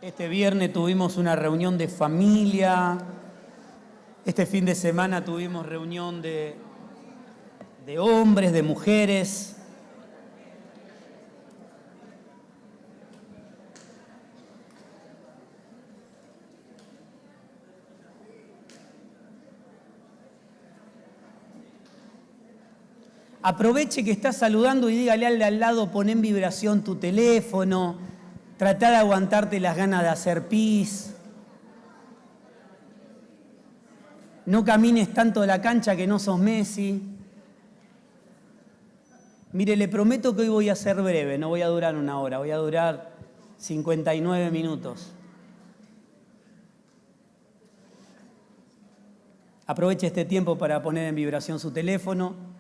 Este viernes tuvimos una reunión de familia. Este fin de semana tuvimos reunión de hombres, de mujeres. Aproveche que está saludando y dígale al de al lado, pon en vibración tu teléfono, tratá de aguantarte las ganas de hacer pis. No camines tanto de la cancha que no sos Messi. Mire, le prometo que hoy voy a ser breve, no voy a durar 1 hora, voy a durar 59 minutos. Aproveche este tiempo para poner en vibración su teléfono,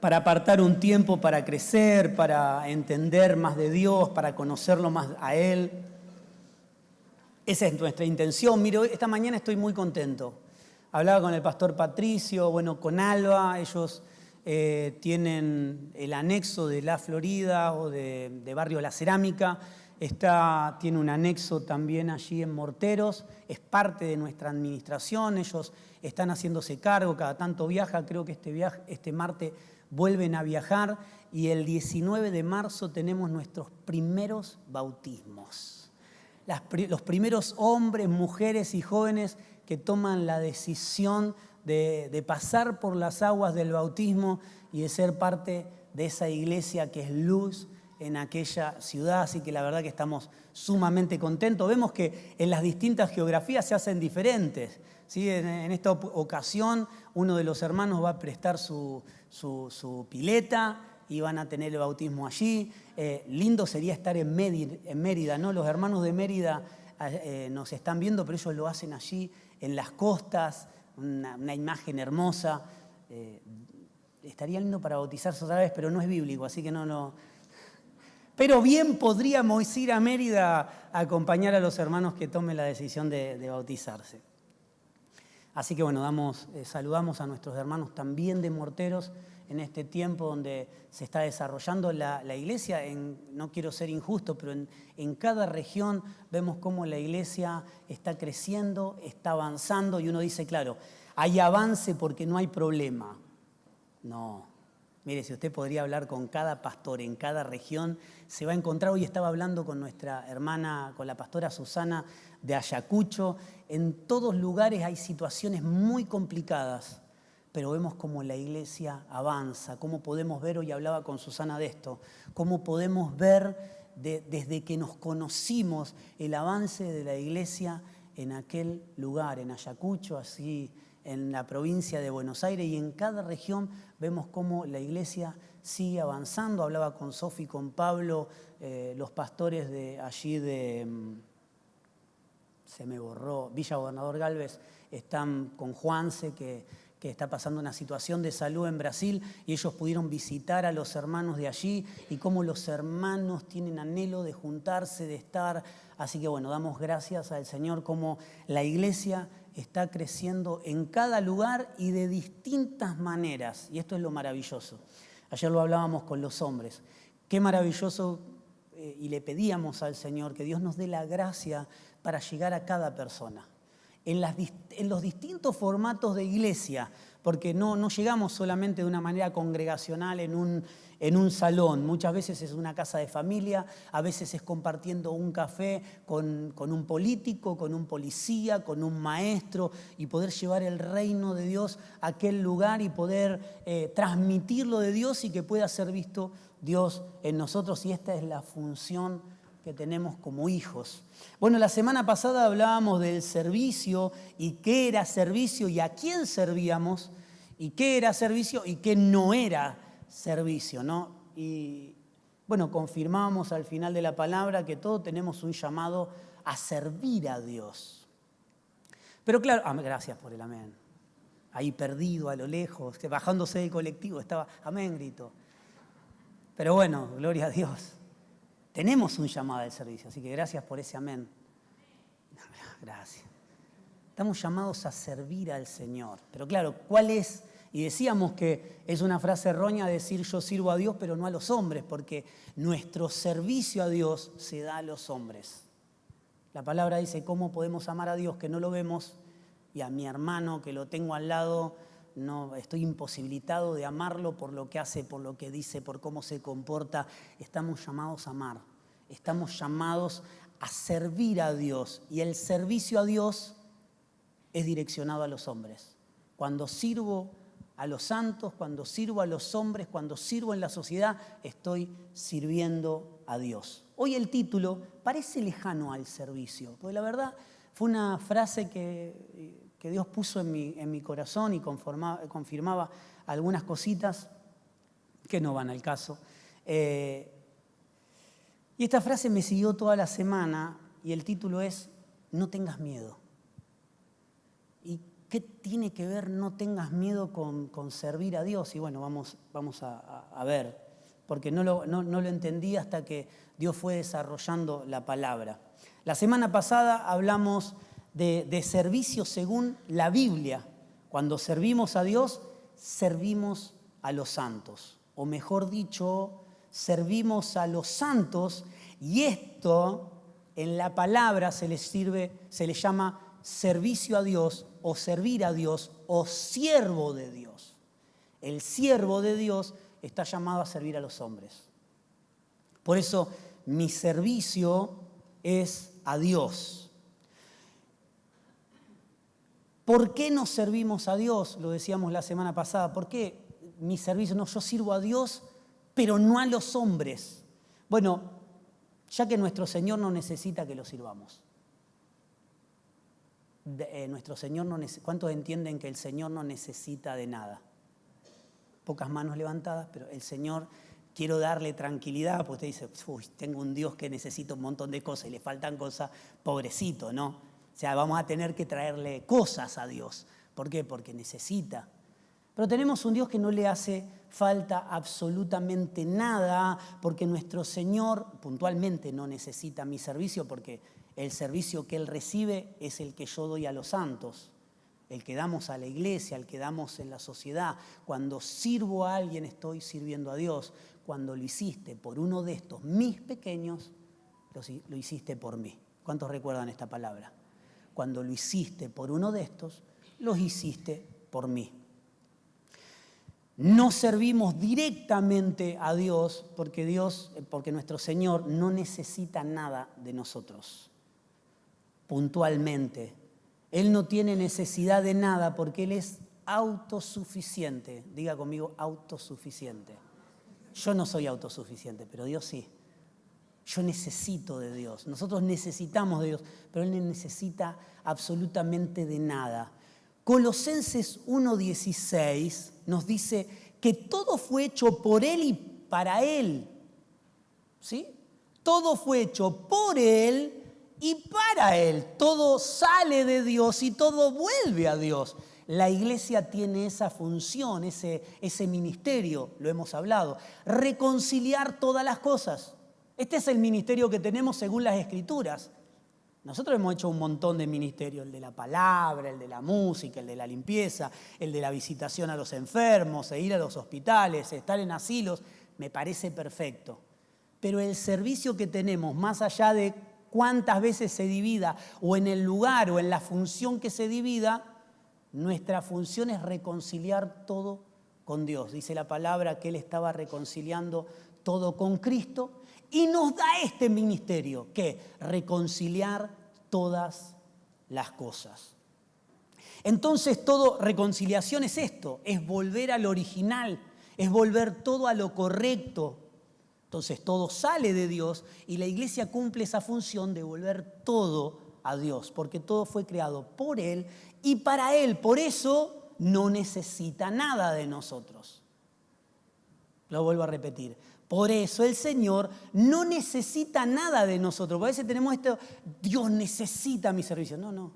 para apartar un tiempo para crecer, para entender más de Dios, para conocerlo más a Él. Esa es nuestra intención. Mire, esta mañana estoy muy contento. Hablaba con el pastor Patricio, con Alba. Ellos tienen el anexo de La Florida o de Barrio La Cerámica. Tiene un anexo también allí en Morteros. Es parte de nuestra administración. Ellos están haciéndose cargo, cada tanto viaja. Creo que este martes vuelven a viajar. Y el 19 de marzo tenemos nuestros primeros bautismos. Los primeros hombres, mujeres y jóvenes que toman la decisión de pasar por las aguas del bautismo y de ser parte de esa iglesia que es luz en aquella ciudad. Así que la verdad que estamos sumamente contentos. Vemos que en las distintas geografías se hacen diferentes, ¿sí? En esta ocasión uno de los hermanos va a prestar su pileta y van a tener el bautismo allí. Lindo sería estar en Mérida, ¿no? Los hermanos de Mérida nos están viendo, pero ellos lo hacen allí en las costas, una imagen hermosa. Estaría lindo para bautizarse otra vez, pero no es bíblico, así que no. Pero bien podríamos ir a Mérida a acompañar a los hermanos que tomen la decisión de bautizarse. Así que saludamos a nuestros hermanos también de Morteros en este tiempo donde se está desarrollando la iglesia. No quiero ser injusto, pero en cada región vemos cómo la iglesia está creciendo, está avanzando y uno dice, claro, hay avance porque no hay problema. No. Mire, si usted podría hablar con cada pastor en cada región, se va a encontrar. Hoy estaba hablando con nuestra hermana, con la pastora Susana de Ayacucho. En todos lugares hay situaciones muy complicadas, pero vemos cómo la iglesia avanza, cómo podemos ver, hoy hablaba con Susana de esto, cómo podemos ver desde que nos conocimos el avance de la iglesia en aquel lugar, en Ayacucho, así en la provincia de Buenos Aires, y en cada región vemos cómo la iglesia sigue avanzando. Hablaba con Sofi, con Pablo, los pastores de allí se me borró, Villa Gobernador Galvez, están con Juanse, que está pasando una situación de salud en Brasil, y ellos pudieron visitar a los hermanos de allí, y cómo los hermanos tienen anhelo de juntarse, de estar. Así que damos gracias al Señor, cómo la iglesia está creciendo en cada lugar y de distintas maneras, y esto es lo maravilloso. Ayer lo hablábamos con los hombres. Qué maravilloso, y le pedíamos al Señor que Dios nos dé la gracia para llegar a cada persona. En los distintos formatos de iglesia, porque no llegamos solamente de una manera congregacional en un salón. Muchas veces es una casa de familia, a veces es compartiendo un café con un político, con un policía, con un maestro, y poder llevar el reino de Dios a aquel lugar y poder transmitirlo de Dios y que pueda ser visto Dios en nosotros. Y esta es la función que tenemos como hijos. La semana pasada hablábamos del servicio y qué era servicio y a quién servíamos, y qué era servicio y qué no era servicio, ¿no? Y confirmamos al final de la palabra que todos tenemos un llamado a servir a Dios. Pero claro, gracias por el amén. Ahí perdido a lo lejos, bajándose del colectivo, estaba, amén, grito. Pero gloria a Dios. Tenemos un llamado al servicio, así que gracias por ese amén. Gracias. Estamos llamados a servir al Señor. Pero claro, ¿cuál es Y decíamos que es una frase errónea decir yo sirvo a Dios pero no a los hombres, porque nuestro servicio a Dios se da a los hombres. La palabra dice cómo podemos amar a Dios que no lo vemos y a mi hermano que lo tengo al lado no estoy imposibilitado de amarlo por lo que hace, por lo que dice, por cómo se comporta. Estamos llamados a amar, estamos llamados a servir a Dios y el servicio a Dios es direccionado a los hombres. Cuando sirvo a los santos, cuando sirvo a los hombres, cuando sirvo en la sociedad, estoy sirviendo a Dios. Hoy el título parece lejano al servicio, porque la verdad fue una frase que Dios puso en mi corazón y confirmaba algunas cositas que no van al caso. Y esta frase me siguió toda la semana y el título es No tengas miedo. ¿Y qué tiene que ver no tengas miedo con servir a Dios? Y bueno, vamos a ver, porque no lo entendí hasta que Dios fue desarrollando la palabra. La semana pasada hablamos de servicio según la Biblia. Cuando servimos a Dios, servimos a los santos. O mejor dicho, servimos a los santos y esto en la palabra se le llama servicio a Dios o servir a Dios o siervo de Dios. El siervo de Dios está llamado a servir a los hombres. Por eso mi servicio es a Dios. ¿Por qué nos servimos a Dios? Lo decíamos la semana pasada. ¿Por qué mi servicio? No, yo sirvo a Dios, pero no a los hombres. Bueno, ya que nuestro Señor no necesita que lo sirvamos. Nuestro Señor no necesita. ¿Cuántos entienden que el Señor no necesita de nada? Pocas manos levantadas, pero el Señor, quiero darle tranquilidad, porque usted dice, uy, tengo un Dios que necesita un montón de cosas y le faltan cosas, pobrecito, ¿no? O sea, vamos a tener que traerle cosas a Dios. ¿Por qué? Porque necesita. Pero tenemos un Dios que no le hace falta absolutamente nada, porque nuestro Señor puntualmente no necesita mi servicio, porque el servicio que Él recibe es el que yo doy a los santos, el que damos a la iglesia, el que damos en la sociedad. Cuando sirvo a alguien estoy sirviendo a Dios. Cuando lo hiciste por uno de estos mis pequeños, lo hiciste por mí. ¿Cuántos recuerdan esta palabra? Cuando lo hiciste por uno de estos, los hiciste por mí. No servimos directamente a Dios porque nuestro Señor no necesita nada de nosotros. Puntualmente. Él no tiene necesidad de nada porque Él es autosuficiente. Diga conmigo, autosuficiente. Yo no soy autosuficiente, pero Dios sí. Yo necesito de Dios. Nosotros necesitamos de Dios, pero Él no necesita absolutamente de nada. Colosenses 1:16 nos dice que todo fue hecho por Él y para Él. ¿Sí? Todo fue hecho por Él y para Él. Todo sale de Dios y todo vuelve a Dios. La iglesia tiene esa función, ese ministerio, lo hemos hablado, reconciliar todas las cosas. Este es el ministerio que tenemos según las Escrituras. Nosotros hemos hecho un montón de ministerios, el de la palabra, el de la música, el de la limpieza, el de la visitación a los enfermos, ir a los hospitales, estar en asilos, me parece perfecto. Pero el servicio que tenemos, más allá de cuántas veces se divida, o en el lugar o en la función que se divida, nuestra función es reconciliar todo con Dios. Dice la palabra que Él estaba reconciliando todo con Cristo. Y nos da este ministerio, que reconciliar todas las cosas. Entonces, reconciliación es esto, es volver al original, es volver todo a lo correcto. Entonces, todo sale de Dios y la iglesia cumple esa función de volver todo a Dios, porque todo fue creado por Él y para Él. Por eso no necesita nada de nosotros. Lo vuelvo a repetir. Por eso el Señor no necesita nada de nosotros. Porque a veces tenemos esto, Dios necesita mi servicio. No.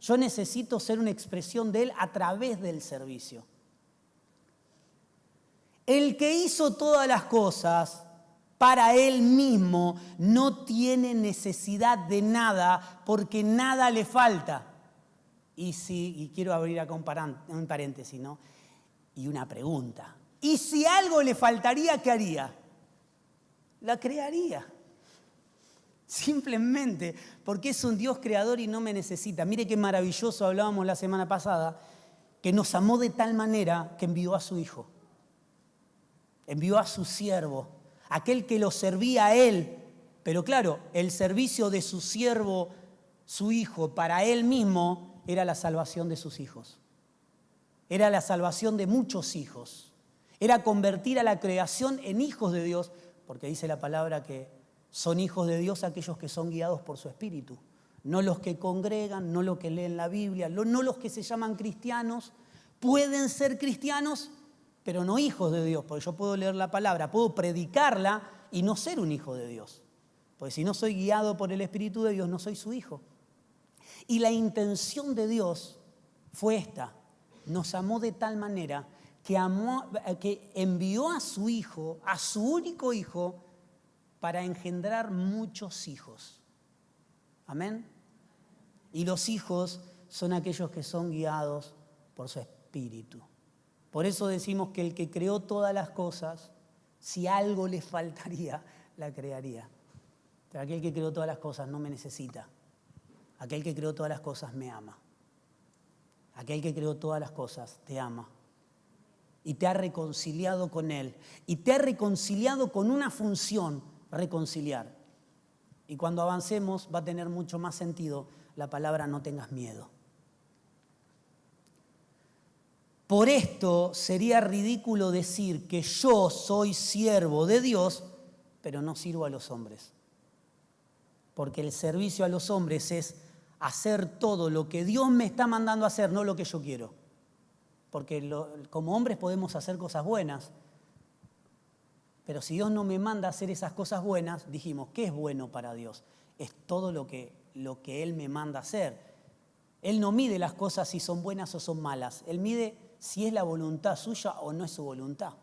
Yo necesito ser una expresión de Él a través del servicio. El que hizo todas las cosas para Él mismo no tiene necesidad de nada porque nada le falta. Y quiero abrir acá un paréntesis, ¿no? y una pregunta. ¿Y si algo le faltaría, qué haría? La crearía. Simplemente porque es un Dios creador y no me necesita. Mire qué maravilloso, hablábamos la semana pasada, que nos amó de tal manera que envió a su Hijo. Envió a su siervo, aquel que lo servía a Él. Pero claro, el servicio de su siervo, su Hijo, para Él mismo, era la salvación de sus hijos. Era la salvación de muchos hijos. Era convertir a la creación en hijos de Dios, porque dice la palabra que son hijos de Dios aquellos que son guiados por su Espíritu. No los que congregan, no los que leen la Biblia, no los que se llaman cristianos. Pueden ser cristianos, pero no hijos de Dios, porque yo puedo leer la palabra, puedo predicarla y no ser un hijo de Dios. Porque si no soy guiado por el Espíritu de Dios, no soy su hijo. Y la intención de Dios fue esta. Nos amó de tal manera que envió a su Hijo, a su único Hijo, para engendrar muchos hijos. Amén. Y los hijos son aquellos que son guiados por su Espíritu. Por eso decimos que el que creó todas las cosas, si algo le faltaría, la crearía. Pero aquel que creó todas las cosas no me necesita. Aquel que creó todas las cosas me ama. Aquel que creó todas las cosas te ama. Y te ha reconciliado con Él. Y te ha reconciliado con una función, reconciliar. Y cuando avancemos va a tener mucho más sentido la palabra no tengas miedo. Por esto sería ridículo decir que yo soy siervo de Dios, pero no sirvo a los hombres. Porque el servicio a los hombres es hacer todo lo que Dios me está mandando a hacer, no lo que yo quiero. Porque como hombres podemos hacer cosas buenas, pero si Dios no me manda a hacer esas cosas buenas, dijimos, ¿qué es bueno para Dios? Es todo lo que Él me manda a hacer. Él no mide las cosas si son buenas o son malas. Él mide si es la voluntad suya o no es su voluntad.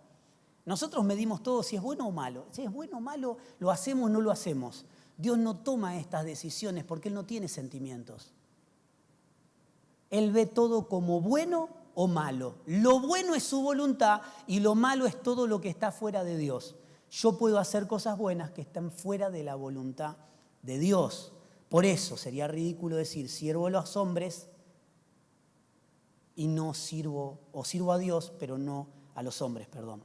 Nosotros medimos todo si es bueno o malo. Si es bueno o malo, lo hacemos o no lo hacemos. Dios no toma estas decisiones porque Él no tiene sentimientos. Él ve todo como bueno o malo. Lo bueno es su voluntad y lo malo es todo lo que está fuera de Dios. Yo puedo hacer cosas buenas que están fuera de la voluntad de Dios. Por eso sería ridículo decir siervo a los hombres y no sirvo, o sirvo a Dios, pero no a los hombres, perdón.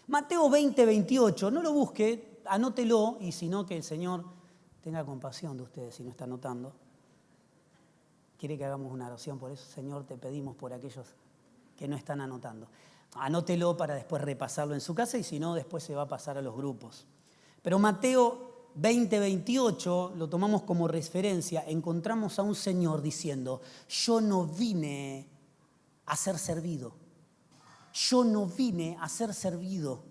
Mateo 20, 28, no lo busque, anótelo, y si no, que el Señor tenga compasión de ustedes si no está anotando. Quiere que hagamos una oración por eso, Señor, te pedimos por aquellos que no están anotando. Anótelo para después repasarlo en su casa y si no, después se va a pasar a los grupos. Pero Mateo 20, 28, lo tomamos como referencia, encontramos a un Señor diciendo, yo no vine a ser servido. Yo no vine a ser servido,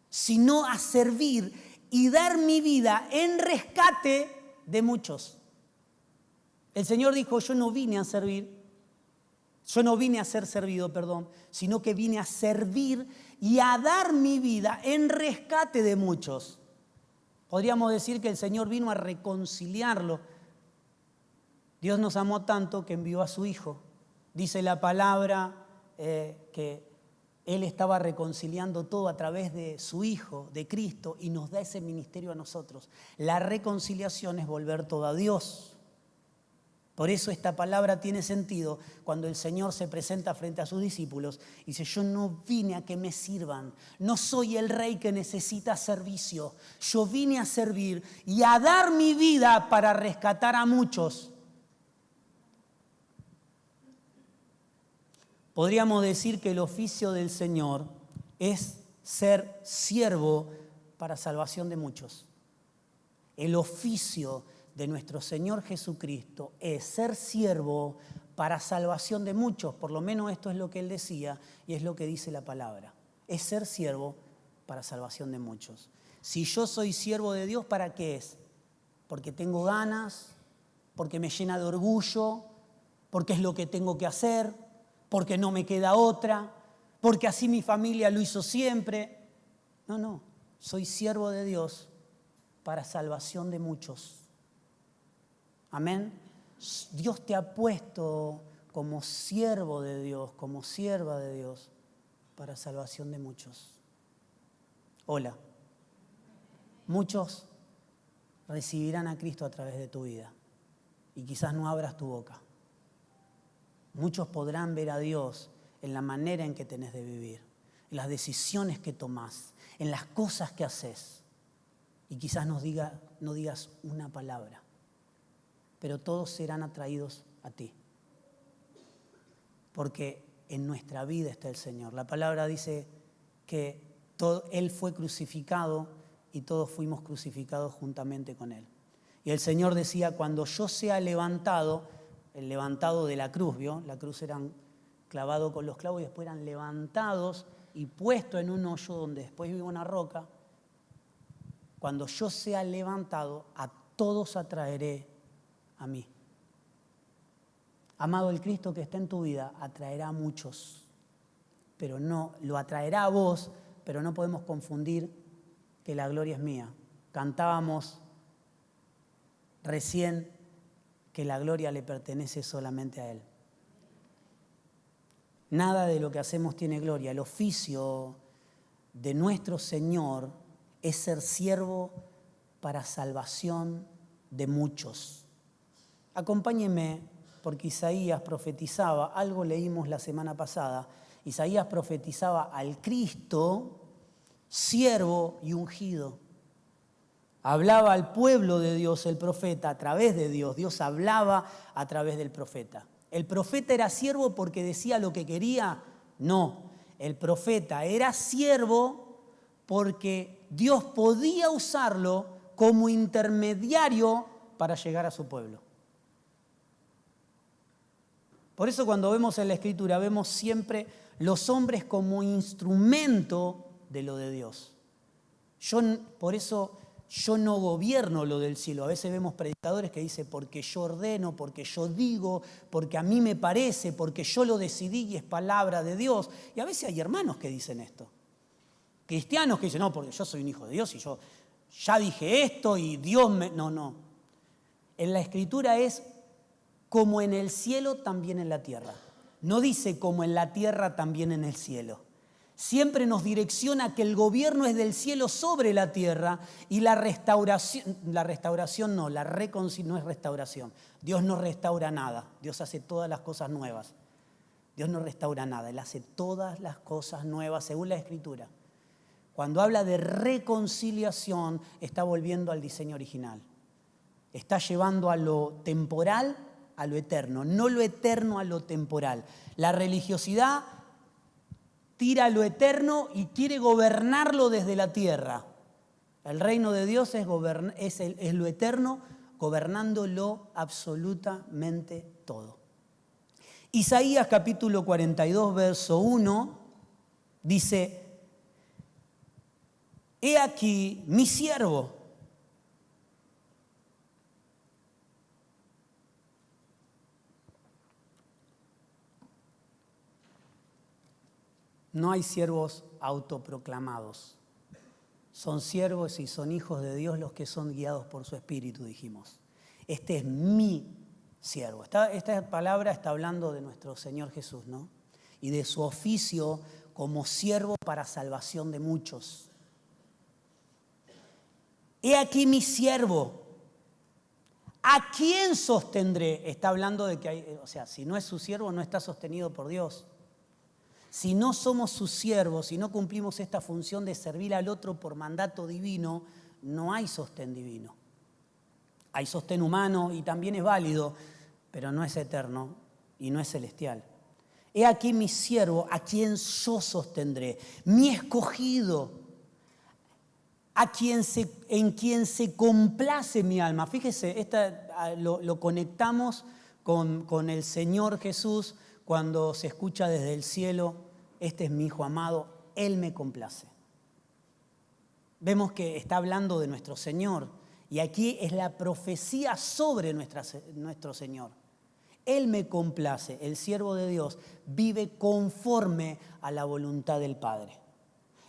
sino a servir y dar mi vida en rescate de muchos. El Señor dijo, yo no vine a servir, yo no vine a ser servido, sino que vine a servir y a dar mi vida en rescate de muchos. Podríamos decir que el Señor vino a reconciliarlo. Dios nos amó tanto que envió a su Hijo. Dice la palabra que Él estaba reconciliando todo a través de su Hijo, de Cristo, y nos da ese ministerio a nosotros. La reconciliación es volver todo a Dios. Por eso esta palabra tiene sentido cuando el Señor se presenta frente a sus discípulos y dice, yo no vine a que me sirvan, no soy el rey que necesita servicio, yo vine a servir y a dar mi vida para rescatar a muchos. Podríamos decir que el oficio del Señor es ser siervo para salvación de muchos. El oficio de nuestro Señor Jesucristo es ser siervo para salvación de muchos. Por lo menos esto es lo que Él decía y es lo que dice la palabra. Es ser siervo para salvación de muchos. Si yo soy siervo de Dios, ¿para qué es? Porque tengo ganas, porque me llena de orgullo, porque es lo que tengo que hacer, porque no me queda otra, porque así mi familia lo hizo siempre. No, soy siervo de Dios para salvación de muchos. Amén. Dios te ha puesto como siervo de Dios, como sierva de Dios, para salvación de muchos. Hola. Muchos recibirán a Cristo a través de tu vida y quizás no abras tu boca. Muchos podrán ver a Dios en la manera en que tenés de vivir, en las decisiones que tomás, en las cosas que haces. Y quizás no digas una palabra, pero todos serán atraídos a ti. Porque en nuestra vida está el Señor. La palabra dice que Él fue crucificado y todos fuimos crucificados juntamente con Él. Y el Señor decía, cuando yo sea levantado, el levantado de la cruz, ¿vio? La cruz eran clavados con los clavos y después eran levantados y puestos en un hoyo donde después vive una roca. Cuando yo sea levantado, a todos atraeré a mí. Amado, el Cristo que está en tu vida atraerá a muchos, pero no, lo atraerá a vos, pero no podemos confundir que la gloria es mía. Cantábamos recién que la gloria le pertenece solamente a Él. Nada de lo que hacemos tiene gloria. El oficio de nuestro Señor es ser siervo para salvación de muchos. Acompáñenme, porque Isaías profetizaba, algo leímos la semana pasada, Isaías profetizaba al Cristo, siervo y ungido. Hablaba al pueblo de Dios el profeta a través de Dios. Dios hablaba a través del profeta. ¿El profeta era siervo porque decía lo que quería? No. El profeta era siervo porque Dios podía usarlo como intermediario para llegar a su pueblo. Por eso cuando vemos en la Escritura, vemos siempre los hombres como instrumento de lo de Dios. Por eso yo no gobierno lo del cielo. A veces vemos predicadores que dicen porque yo ordeno, porque yo digo, porque a mí me parece, porque yo lo decidí y es palabra de Dios. Y a veces hay hermanos que dicen esto. Cristianos que dicen, no, porque yo soy un hijo de Dios y yo ya dije esto y Dios me... No. En la Escritura es como en el cielo, también en la tierra. No dice como en la tierra, también en el cielo. Siempre nos direcciona que el gobierno es del cielo sobre la tierra y la reconciliación no es restauración. Dios no restaura nada, Dios hace todas las cosas nuevas. Dios no restaura nada, Él hace todas las cosas nuevas según la Escritura. Cuando habla de reconciliación, está volviendo al diseño original. Está llevando a lo temporal a lo eterno, no lo eterno a lo temporal. La religiosidad tira lo eterno y quiere gobernarlo desde la tierra. El reino de Dios es lo eterno, gobernándolo absolutamente todo. Isaías capítulo 42, verso 1, dice, he aquí mi siervo. No hay siervos autoproclamados. Son siervos y son hijos de Dios los que son guiados por su Espíritu, dijimos. Este es mi siervo. Esta palabra está hablando de nuestro Señor Jesús, ¿no? Y de su oficio como siervo para salvación de muchos. He aquí mi siervo. ¿A quién sostendré? Está hablando de que si no es su siervo, no está sostenido por Dios. Si no somos sus siervos, si no cumplimos esta función de servir al otro por mandato divino, no hay sostén divino. Hay sostén humano y también es válido, pero no es eterno y no es celestial. He aquí mi siervo, a quien yo sostendré, mi escogido, en quien se complace mi alma. Fíjese, lo conectamos con el Señor Jesús. Cuando se escucha desde el cielo, este es mi Hijo amado, Él me complace. Vemos que está hablando de nuestro Señor y aquí es la profecía sobre nuestro Señor. Él me complace, el siervo de Dios vive conforme a la voluntad del Padre.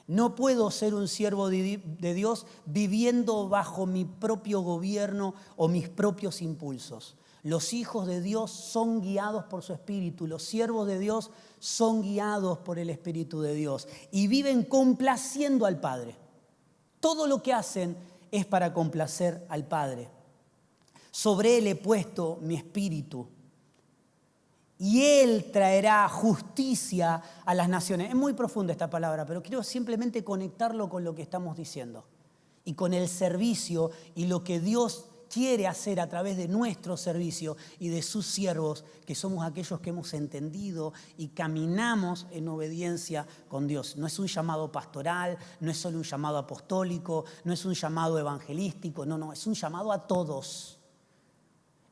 No puedo ser un siervo de Dios viviendo bajo mi propio gobierno o mis propios impulsos. Los hijos de Dios son guiados por su Espíritu. Los siervos de Dios son guiados por el Espíritu de Dios. Y viven complaciendo al Padre. Todo lo que hacen es para complacer al Padre. Sobre Él he puesto mi Espíritu. Y Él traerá justicia a las naciones. Es muy profunda esta palabra, pero quiero simplemente conectarlo con lo que estamos diciendo. Y con el servicio y lo que Dios quiere hacer a través de nuestro servicio y de sus siervos, que somos aquellos que hemos entendido y caminamos en obediencia con Dios. No es un llamado pastoral, no es solo un llamado apostólico, no es un llamado evangelístico, no, es un llamado a todos.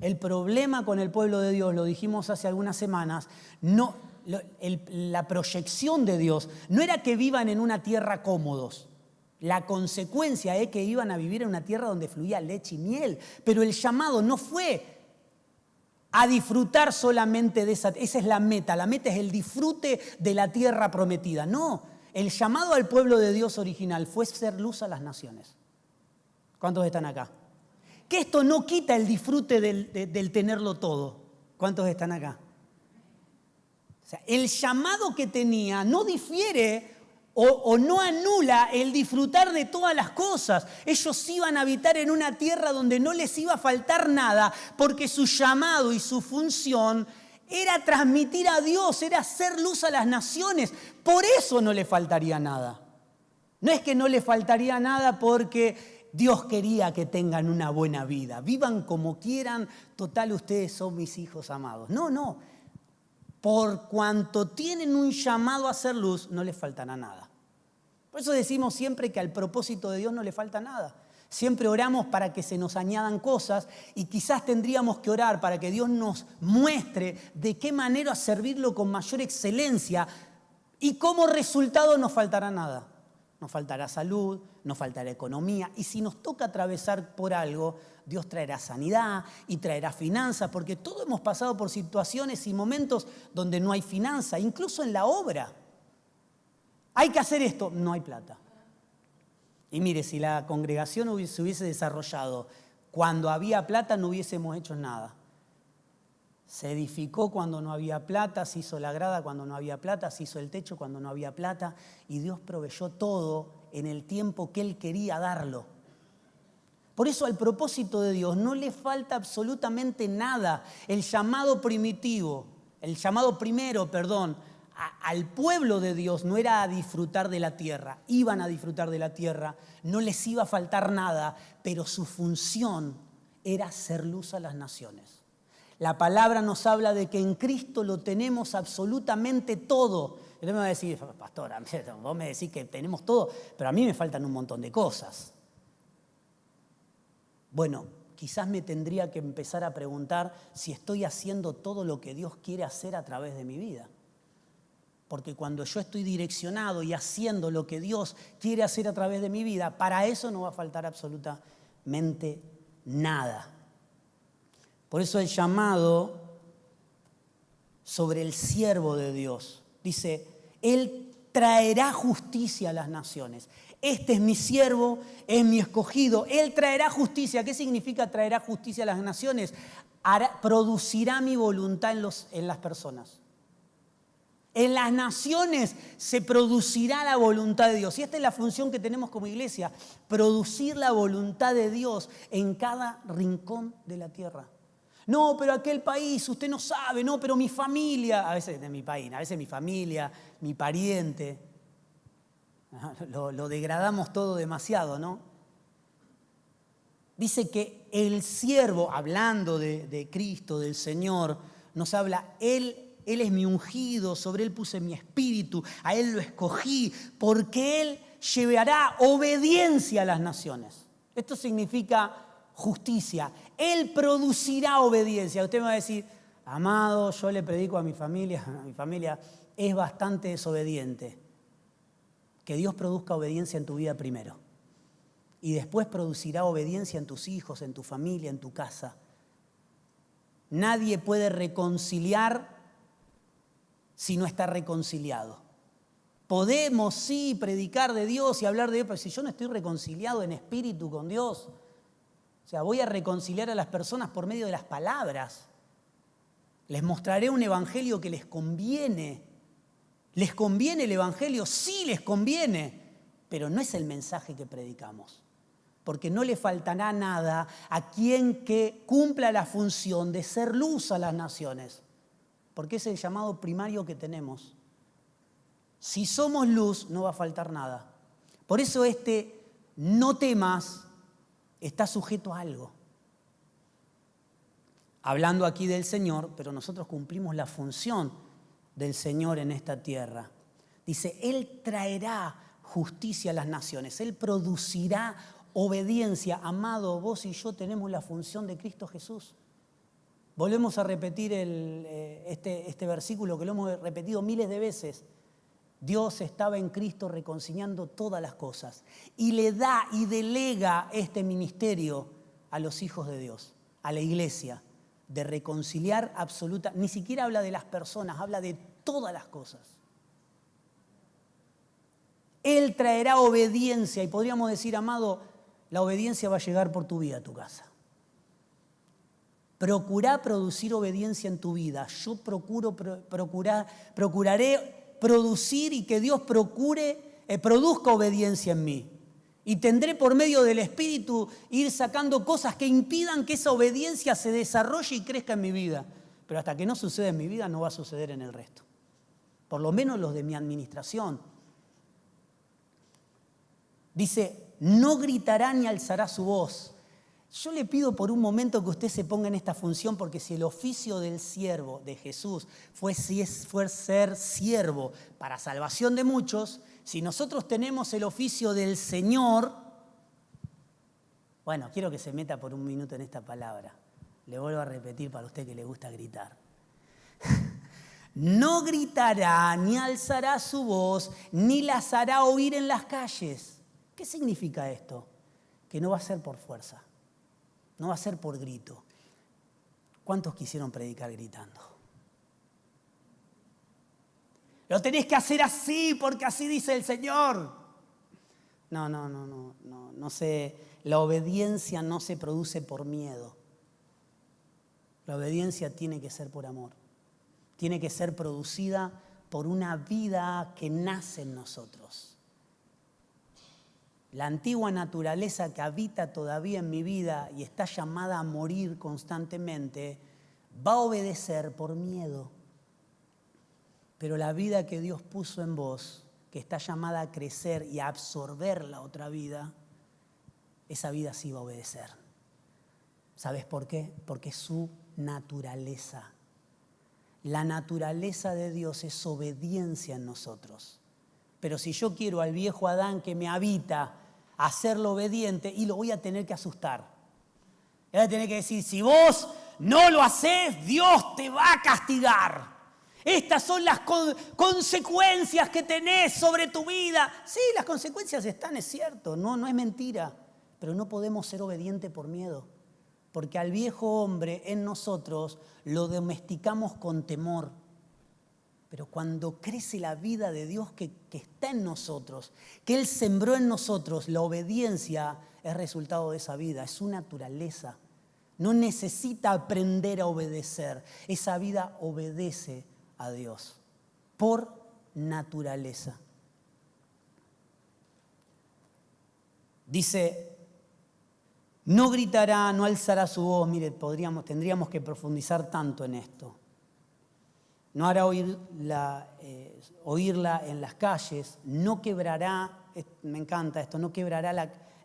El problema con el pueblo de Dios, lo dijimos hace algunas semanas, la proyección de Dios no era que vivan en una tierra cómodos. La consecuencia es que iban a vivir en una tierra donde fluía leche y miel. Pero el llamado no fue a disfrutar solamente de esa es la meta. La meta es el disfrute de la tierra prometida. No, el llamado al pueblo de Dios original fue ser luz a las naciones. ¿Cuántos están acá? Que esto no quita el disfrute del tenerlo todo. ¿Cuántos están acá? O sea, el llamado que tenía no difiere o no anula el disfrutar de todas las cosas. Ellos iban a habitar en una tierra donde no les iba a faltar nada, porque su llamado y su función era transmitir a Dios, era hacer luz a las naciones. Por eso no le faltaría nada. No es que no le faltaría nada porque Dios quería que tengan una buena vida. Vivan como quieran, total ustedes son mis hijos amados. No. Por cuanto tienen un llamado a hacer luz, no les faltará nada. Por eso decimos siempre que al propósito de Dios no le falta nada. Siempre oramos para que se nos añadan cosas y quizás tendríamos que orar para que Dios nos muestre de qué manera servirlo con mayor excelencia y como resultado no faltará nada. Nos faltará salud, nos faltará economía y si nos toca atravesar por algo, Dios traerá sanidad y traerá finanzas, porque todos hemos pasado por situaciones y momentos donde no hay finanza, incluso en la obra. Hay que hacer esto, no hay plata. Y mire, si la congregación se hubiese desarrollado cuando había plata, no hubiésemos hecho nada. Se edificó cuando no había plata, se hizo la grada cuando no había plata, se hizo el techo cuando no había plata y Dios proveyó todo en el tiempo que Él quería darlo. Por eso al propósito de Dios no le falta absolutamente nada. El llamado primero, al pueblo de Dios no era a disfrutar de la tierra, iban a disfrutar de la tierra, no les iba a faltar nada, pero su función era hacer luz a las naciones. La palabra nos habla de que en Cristo lo tenemos absolutamente todo. Y usted me va a decir, pastor, vos me decís que tenemos todo, pero a mí me faltan un montón de cosas. Bueno, quizás me tendría que empezar a preguntar si estoy haciendo todo lo que Dios quiere hacer a través de mi vida. Porque cuando yo estoy direccionado y haciendo lo que Dios quiere hacer a través de mi vida, para eso no va a faltar absolutamente nada. Por eso el llamado sobre el siervo de Dios. Dice, Él traerá justicia a las naciones. Este es mi siervo, es mi escogido. Él traerá justicia. ¿Qué significa traerá justicia a las naciones? Producirá mi voluntad en las personas. En las naciones se producirá la voluntad de Dios. Y esta es la función que tenemos como iglesia, producir la voluntad de Dios en cada rincón de la tierra. No, pero aquel país, usted no sabe, no, pero mi familia, a veces de mi país, a veces mi familia, mi pariente, lo degradamos todo demasiado, ¿no? Dice que el siervo, hablando de Cristo, del Señor, nos habla, Él es mi ungido, sobre Él puse mi espíritu, a Él lo escogí, porque Él llevará obediencia a las naciones. Esto significa justicia. Él producirá obediencia. Usted me va a decir, amado, yo le predico a mi familia es bastante desobediente. Que Dios produzca obediencia en tu vida primero. Y después producirá obediencia en tus hijos, en tu familia, en tu casa. Nadie puede reconciliar si no está reconciliado. Podemos sí predicar de Dios y hablar de Dios, pero si yo no estoy reconciliado en espíritu con Dios, O sea, voy a reconciliar a las personas por medio de las palabras. Les mostraré un evangelio que les conviene. ¿Les conviene el evangelio? Sí, les conviene, pero no es el mensaje que predicamos. Porque no le faltará nada a quien que cumpla la función de ser luz a las naciones. Porque es el llamado primario que tenemos. Si somos luz, no va a faltar nada. Por eso no temas está sujeto a algo. Hablando aquí del Señor, pero nosotros cumplimos la función del Señor en esta tierra. Dice, Él traerá justicia a las naciones. Él producirá obediencia. Amado, vos y yo tenemos la función de Cristo Jesús. Volvemos a repetir este versículo que lo hemos repetido miles de veces. Dios estaba en Cristo reconciliando todas las cosas y le da y delega este ministerio a los hijos de Dios, a la iglesia, de reconciliar absoluta. Ni siquiera habla de las personas, habla de todas las cosas. Él traerá obediencia y podríamos decir, amado, la obediencia va a llegar por tu vida a tu casa. Procurá producir obediencia en tu vida. Yo procuraré producir y que Dios produzca obediencia en mí. Y tendré por medio del Espíritu ir sacando cosas que impidan que esa obediencia se desarrolle y crezca en mi vida. Pero hasta que no suceda en mi vida no va a suceder en el resto. Por lo menos los de mi administración. Dice, no gritará ni alzará su voz. Yo le pido por un momento que usted se ponga en esta función, porque si el oficio del siervo de Jesús fue ser siervo para salvación de muchos, si nosotros tenemos el oficio del Señor, bueno, quiero que se meta por un minuto en esta palabra. Le vuelvo a repetir para usted que le gusta gritar. No gritará, ni alzará su voz, ni las hará oír en las calles. ¿Qué significa esto? Que no va a ser por fuerza. No va a ser por grito. ¿Cuántos quisieron predicar gritando? Lo tenés que hacer así porque así dice el Señor. No sé. La obediencia no se produce por miedo. La obediencia tiene que ser por amor. Tiene que ser producida por una vida que nace en nosotros. La antigua naturaleza que habita todavía en mi vida y está llamada a morir constantemente, va a obedecer por miedo. Pero la vida que Dios puso en vos, que está llamada a crecer y a absorber la otra vida, esa vida sí va a obedecer. ¿Sabes por qué? Porque es su naturaleza. La naturaleza de Dios es obediencia en nosotros. Pero si yo quiero al viejo Adán que me habita hacerlo obediente, y lo voy a tener que asustar. Voy a tener que decir, si vos no lo hacés, Dios te va a castigar. Estas son las consecuencias que tenés sobre tu vida. Sí, las consecuencias están, es cierto, no es mentira. Pero no podemos ser obedientes por miedo. Porque al viejo hombre en nosotros lo domesticamos con temor. Pero cuando crece la vida de Dios que está en nosotros, que Él sembró en nosotros, la obediencia es resultado de esa vida, es su naturaleza. No necesita aprender a obedecer. Esa vida obedece a Dios por naturaleza. Dice, no gritará, no alzará su voz. Mire, tendríamos que profundizar tanto en esto. No hará oírla en las calles, no quebrará, me encanta esto, no quebrará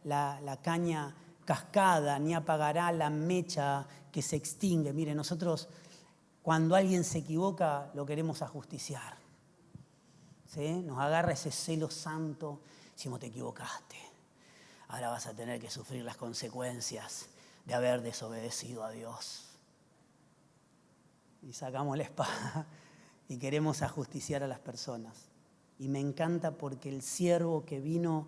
la caña cascada, ni apagará la mecha que se extingue. Mire, nosotros cuando alguien se equivoca lo queremos ajusticiar. ¿Sí? Nos agarra ese celo santo, decimos te equivocaste, ahora vas a tener que sufrir las consecuencias de haber desobedecido a Dios. Y sacamos la espada y queremos ajusticiar a las personas. Y me encanta porque el siervo que vino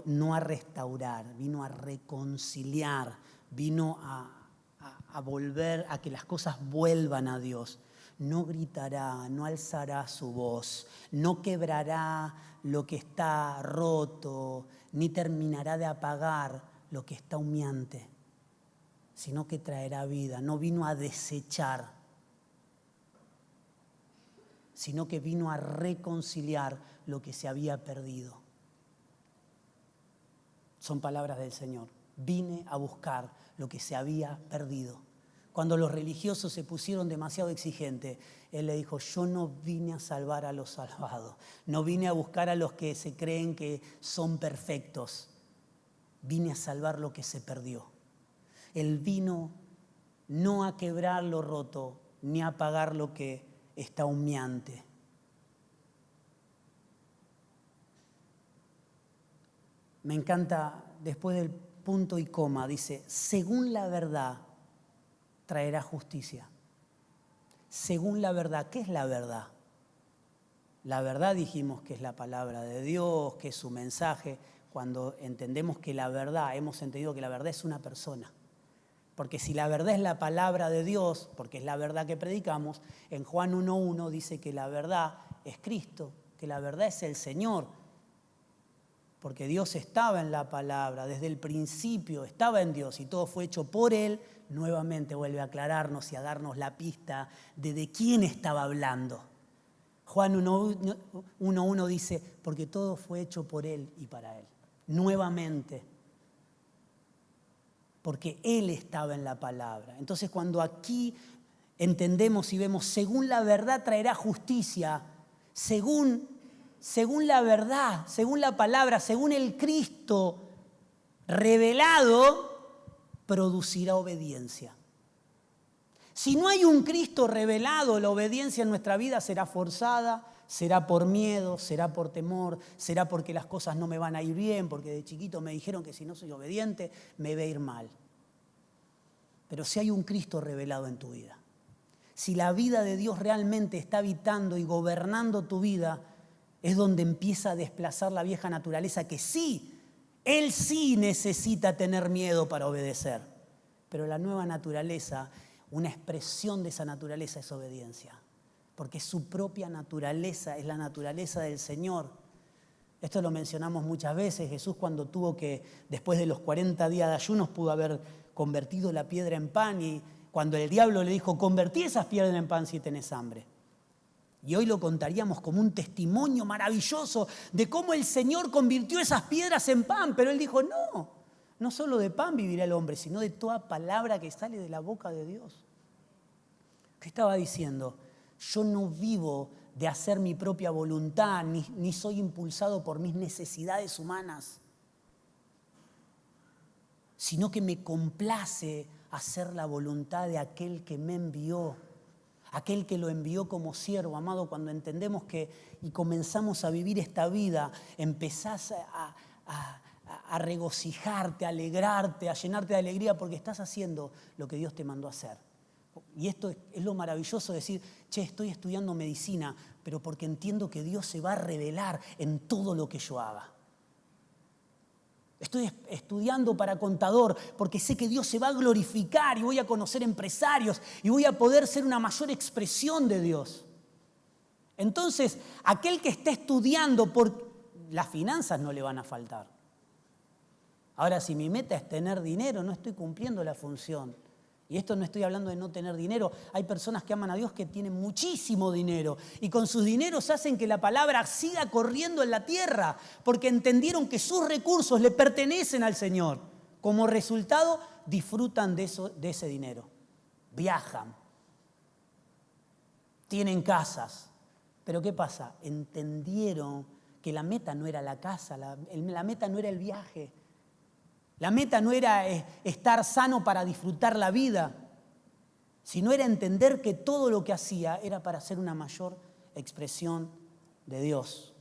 no a restaurar, vino a reconciliar, vino a volver, a que las cosas vuelvan a Dios. No gritará, no alzará su voz, no quebrará lo que está roto, ni terminará de apagar lo que está humeante, sino que traerá vida. No vino a desechar, sino que vino a reconciliar lo que se había perdido. Son palabras del Señor. Vine a buscar lo que se había perdido. Cuando los religiosos se pusieron demasiado exigentes, Él le dijo, yo no vine a salvar a los salvados, no vine a buscar a los que se creen que son perfectos, vine a salvar lo que se perdió. Él vino no a quebrar lo roto, ni a pagar lo que está humeante. Me encanta, después del punto y coma, dice, según la verdad traerá justicia. Según la verdad, ¿qué es la verdad? La verdad dijimos que es la palabra de Dios, que es su mensaje. Cuando entendemos que la verdad, hemos entendido que la verdad es una persona. Porque si la verdad es la palabra de Dios, porque es la verdad que predicamos, en Juan 1:1 dice que la verdad es Cristo, que la verdad es el Señor. Porque Dios estaba en la palabra, desde el principio estaba en Dios y todo fue hecho por Él. Nuevamente vuelve a aclararnos y a darnos la pista de quién estaba hablando. Juan 1:1 dice, porque todo fue hecho por Él y para Él. Nuevamente, porque Él estaba en la palabra. Entonces cuando aquí entendemos y vemos, según la verdad traerá justicia, según la verdad, según la palabra, según el Cristo revelado, producirá obediencia. Si no hay un Cristo revelado, la obediencia en nuestra vida será forzada, será por miedo, será por temor, será porque las cosas no me van a ir bien, porque de chiquito me dijeron que si no soy obediente me va a ir mal. Pero si hay un Cristo revelado en tu vida, si la vida de Dios realmente está habitando y gobernando tu vida, es donde empieza a desplazar la vieja naturaleza que sí, Él sí necesita tener miedo para obedecer. Pero la nueva naturaleza, una expresión de esa naturaleza es obediencia. Porque su propia naturaleza es la naturaleza del Señor. Esto lo mencionamos muchas veces. Jesús cuando tuvo que, después de los 40 días de ayunos, pudo haber convertido la piedra en pan. Y cuando el diablo le dijo, convertí esas piedras en pan si tenés hambre. Y hoy lo contaríamos como un testimonio maravilloso de cómo el Señor convirtió esas piedras en pan. Pero Él dijo, no solo de pan vivirá el hombre, sino de toda palabra que sale de la boca de Dios. ¿Qué estaba diciendo? Yo no vivo de hacer mi propia voluntad, ni soy impulsado por mis necesidades humanas, sino que me complace hacer la voluntad de aquel que me envió. Aquel que lo envió como siervo, amado, cuando entendemos que y comenzamos a vivir esta vida, empezás a regocijarte, a alegrarte, a llenarte de alegría porque estás haciendo lo que Dios te mandó a hacer. Y esto es lo maravilloso de decir, estoy estudiando medicina, pero porque entiendo que Dios se va a revelar en todo lo que yo haga. Estoy estudiando para contador porque sé que Dios se va a glorificar y voy a conocer empresarios y voy a poder ser una mayor expresión de Dios. Entonces, aquel que esté estudiando, por las finanzas no le van a faltar. Ahora, si mi meta es tener dinero, no estoy cumpliendo la función. Y esto no estoy hablando de no tener dinero. Hay personas que aman a Dios que tienen muchísimo dinero y con sus dineros hacen que la palabra siga corriendo en la tierra porque entendieron que sus recursos le pertenecen al Señor. Como resultado, disfrutan de ese dinero. Viajan, tienen casas. Pero ¿qué pasa? Entendieron que la meta no era la casa, la meta no era el viaje. La meta no era estar sano para disfrutar la vida, sino era entender que todo lo que hacía era para ser una mayor expresión de Dios.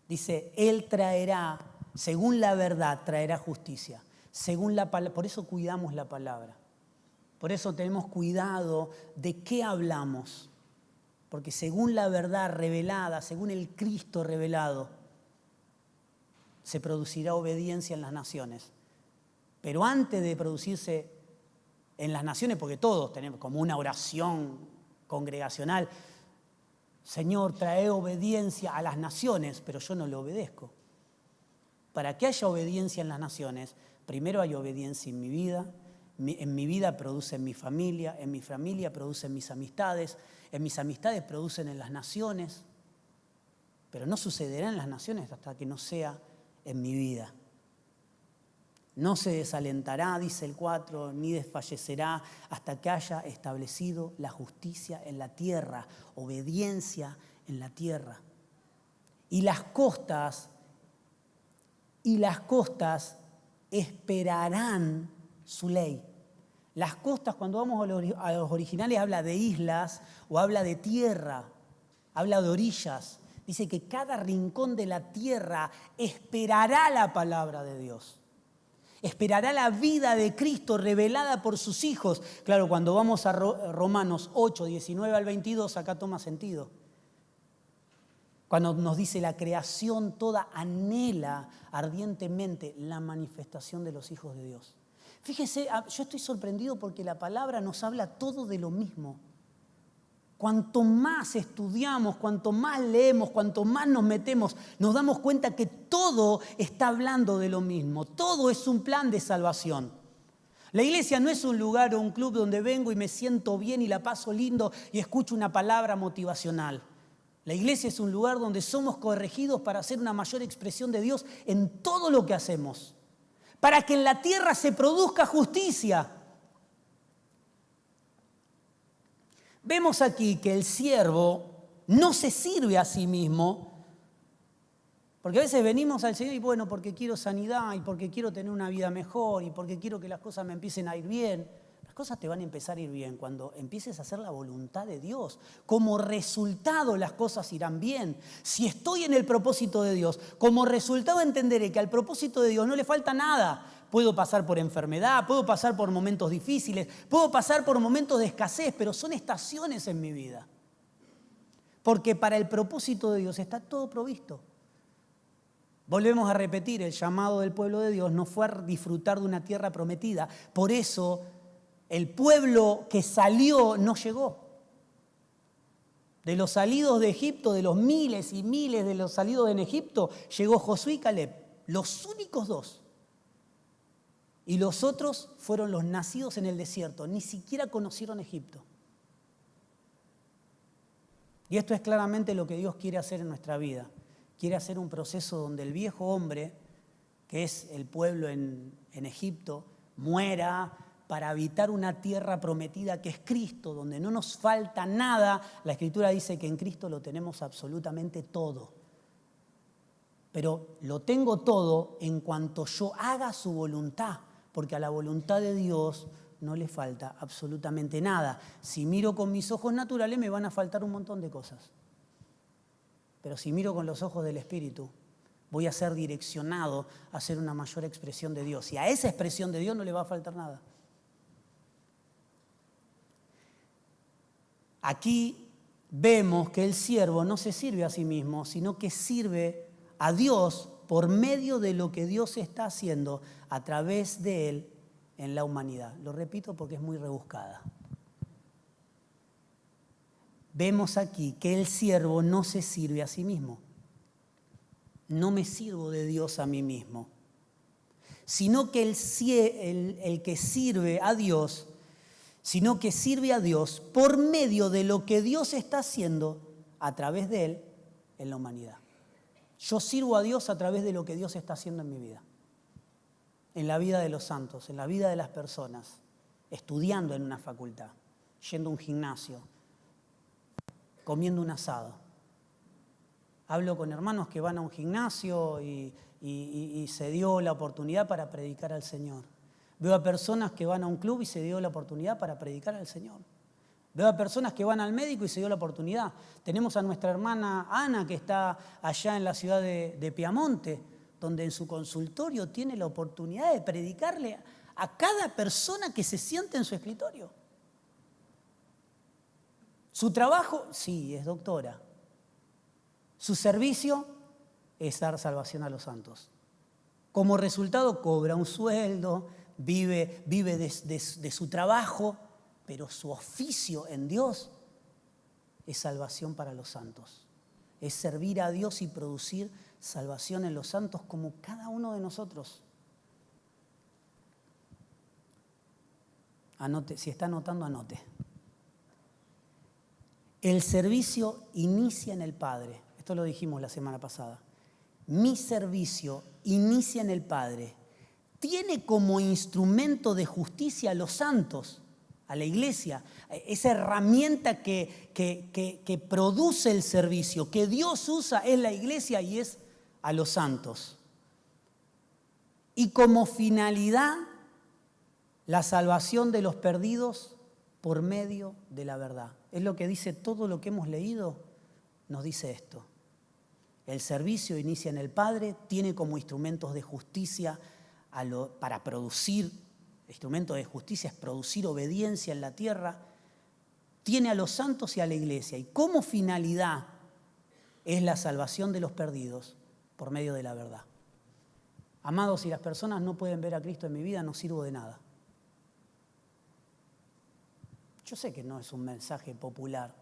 Dice, Él traerá, según la verdad, traerá justicia. Según la palabra, por eso cuidamos la palabra. Por eso tenemos cuidado de qué hablamos. Porque según la verdad revelada, según el Cristo revelado, se producirá obediencia en las naciones. Pero antes de producirse en las naciones, porque todos tenemos como una oración congregacional, Señor, trae obediencia a las naciones, pero yo no le obedezco. Para que haya obediencia en las naciones, primero hay obediencia en mi vida. En mi vida produce en mi familia produce en mis amistades producen en las naciones. Pero no sucederá en las naciones hasta que no sea en mi vida. No se desalentará, dice el 4, ni desfallecerá hasta que haya establecido la justicia en la tierra, obediencia en la tierra. Y las costas esperarán su ley. Las costas, cuando vamos a los originales, habla de islas o habla de tierra, habla de orillas. Dice que cada rincón de la tierra esperará la palabra de Dios. Esperará la vida de Cristo revelada por sus hijos. Claro, cuando vamos a Romanos 8, 19 al 22, acá toma sentido. Cuando nos dice la creación toda anhela ardientemente la manifestación de los hijos de Dios. Fíjese, yo estoy sorprendido porque la palabra nos habla todo de lo mismo. Cuanto más estudiamos, cuanto más leemos, cuanto más nos metemos, nos damos cuenta que todo está hablando de lo mismo. Todo es un plan de salvación. La iglesia no es un lugar o un club donde vengo y me siento bien y la paso lindo y escucho una palabra motivacional. La iglesia es un lugar donde somos corregidos para hacer una mayor expresión de Dios en todo lo que hacemos. Para que en la tierra se produzca justicia. Vemos aquí que el siervo no se sirve a sí mismo, porque a veces venimos al Señor y bueno, porque quiero sanidad y porque quiero tener una vida mejor y porque quiero que las cosas me empiecen a ir bien. Las cosas te van a empezar a ir bien cuando empieces a hacer la voluntad de Dios. Como resultado las cosas irán bien. Si estoy en el propósito de Dios, como resultado entenderé que al propósito de Dios no le falta nada. Puedo pasar por enfermedad, puedo pasar por momentos difíciles, puedo pasar por momentos de escasez, pero son estaciones en mi vida. Porque para el propósito de Dios está todo provisto. Volvemos a repetir, el llamado del pueblo de Dios no fue a disfrutar de una tierra prometida. Por eso el pueblo que salió no llegó. De los salidos de Egipto, de los miles y miles de los salidos en Egipto, llegó Josué y Caleb, los únicos dos. Y los otros fueron los nacidos en el desierto, ni siquiera conocieron Egipto. Y esto es claramente lo que Dios quiere hacer en nuestra vida. Quiere hacer un proceso donde el viejo hombre, que es el pueblo en Egipto, muera para habitar una tierra prometida que es Cristo, donde no nos falta nada. La Escritura dice que en Cristo lo tenemos absolutamente todo. Pero lo tengo todo en cuanto yo haga su voluntad, porque a la voluntad de Dios no le falta absolutamente nada. Si miro con mis ojos naturales me van a faltar un montón de cosas. Pero si miro con los ojos del Espíritu, voy a ser direccionado a hacer una mayor expresión de Dios. Y a esa expresión de Dios no le va a faltar nada. Aquí vemos que el siervo no se sirve a sí mismo, sino que sirve a Dios por medio de lo que Dios está haciendo a través de él en la humanidad. Lo repito porque es muy rebuscada. Vemos aquí que el siervo no se sirve a sí mismo. No me sirvo de Dios a mí mismo, sino que el que sirve a Dios, sino que sirve a Dios por medio de lo que Dios está haciendo a través de él en la humanidad. Yo sirvo a Dios a través de lo que Dios está haciendo en mi vida, en la vida de los santos, en la vida de las personas, estudiando en una facultad, yendo a un gimnasio, comiendo un asado. Hablo con hermanos que van a un gimnasio y se dio la oportunidad para predicar al Señor. Veo a personas que van a un club y se dio la oportunidad para predicar al Señor. Veo a personas que van al médico y se dio la oportunidad. Tenemos a nuestra hermana Ana que está allá en la ciudad de Piamonte, donde en su consultorio tiene la oportunidad de predicarle a cada persona que se siente en su escritorio. Su trabajo, sí, es doctora. Su servicio es dar salvación a los santos. Como resultado cobra un sueldo, vive de su trabajo, pero su oficio en Dios es salvación para los santos. Es servir a Dios y producir salvación en los santos como cada uno de nosotros. Anote, si está anotando, anote. El servicio inicia en el Padre. Esto lo dijimos la semana pasada. Mi servicio inicia en el Padre. Tiene como instrumento de justicia a los santos, a la iglesia, esa herramienta que produce el servicio, que Dios usa es la iglesia y es a los santos. Y como finalidad, la salvación de los perdidos por medio de la verdad. Es lo que dice todo lo que hemos leído, nos dice esto. El servicio inicia en el Padre, tiene como instrumentos de justicia para producir, instrumento de justicia es producir obediencia en la tierra, tiene a los santos y a la iglesia. Y como finalidad es la salvación de los perdidos por medio de la verdad. Amados, si las personas no pueden ver a Cristo en mi vida, no sirvo de nada. Yo sé que no es un mensaje popular.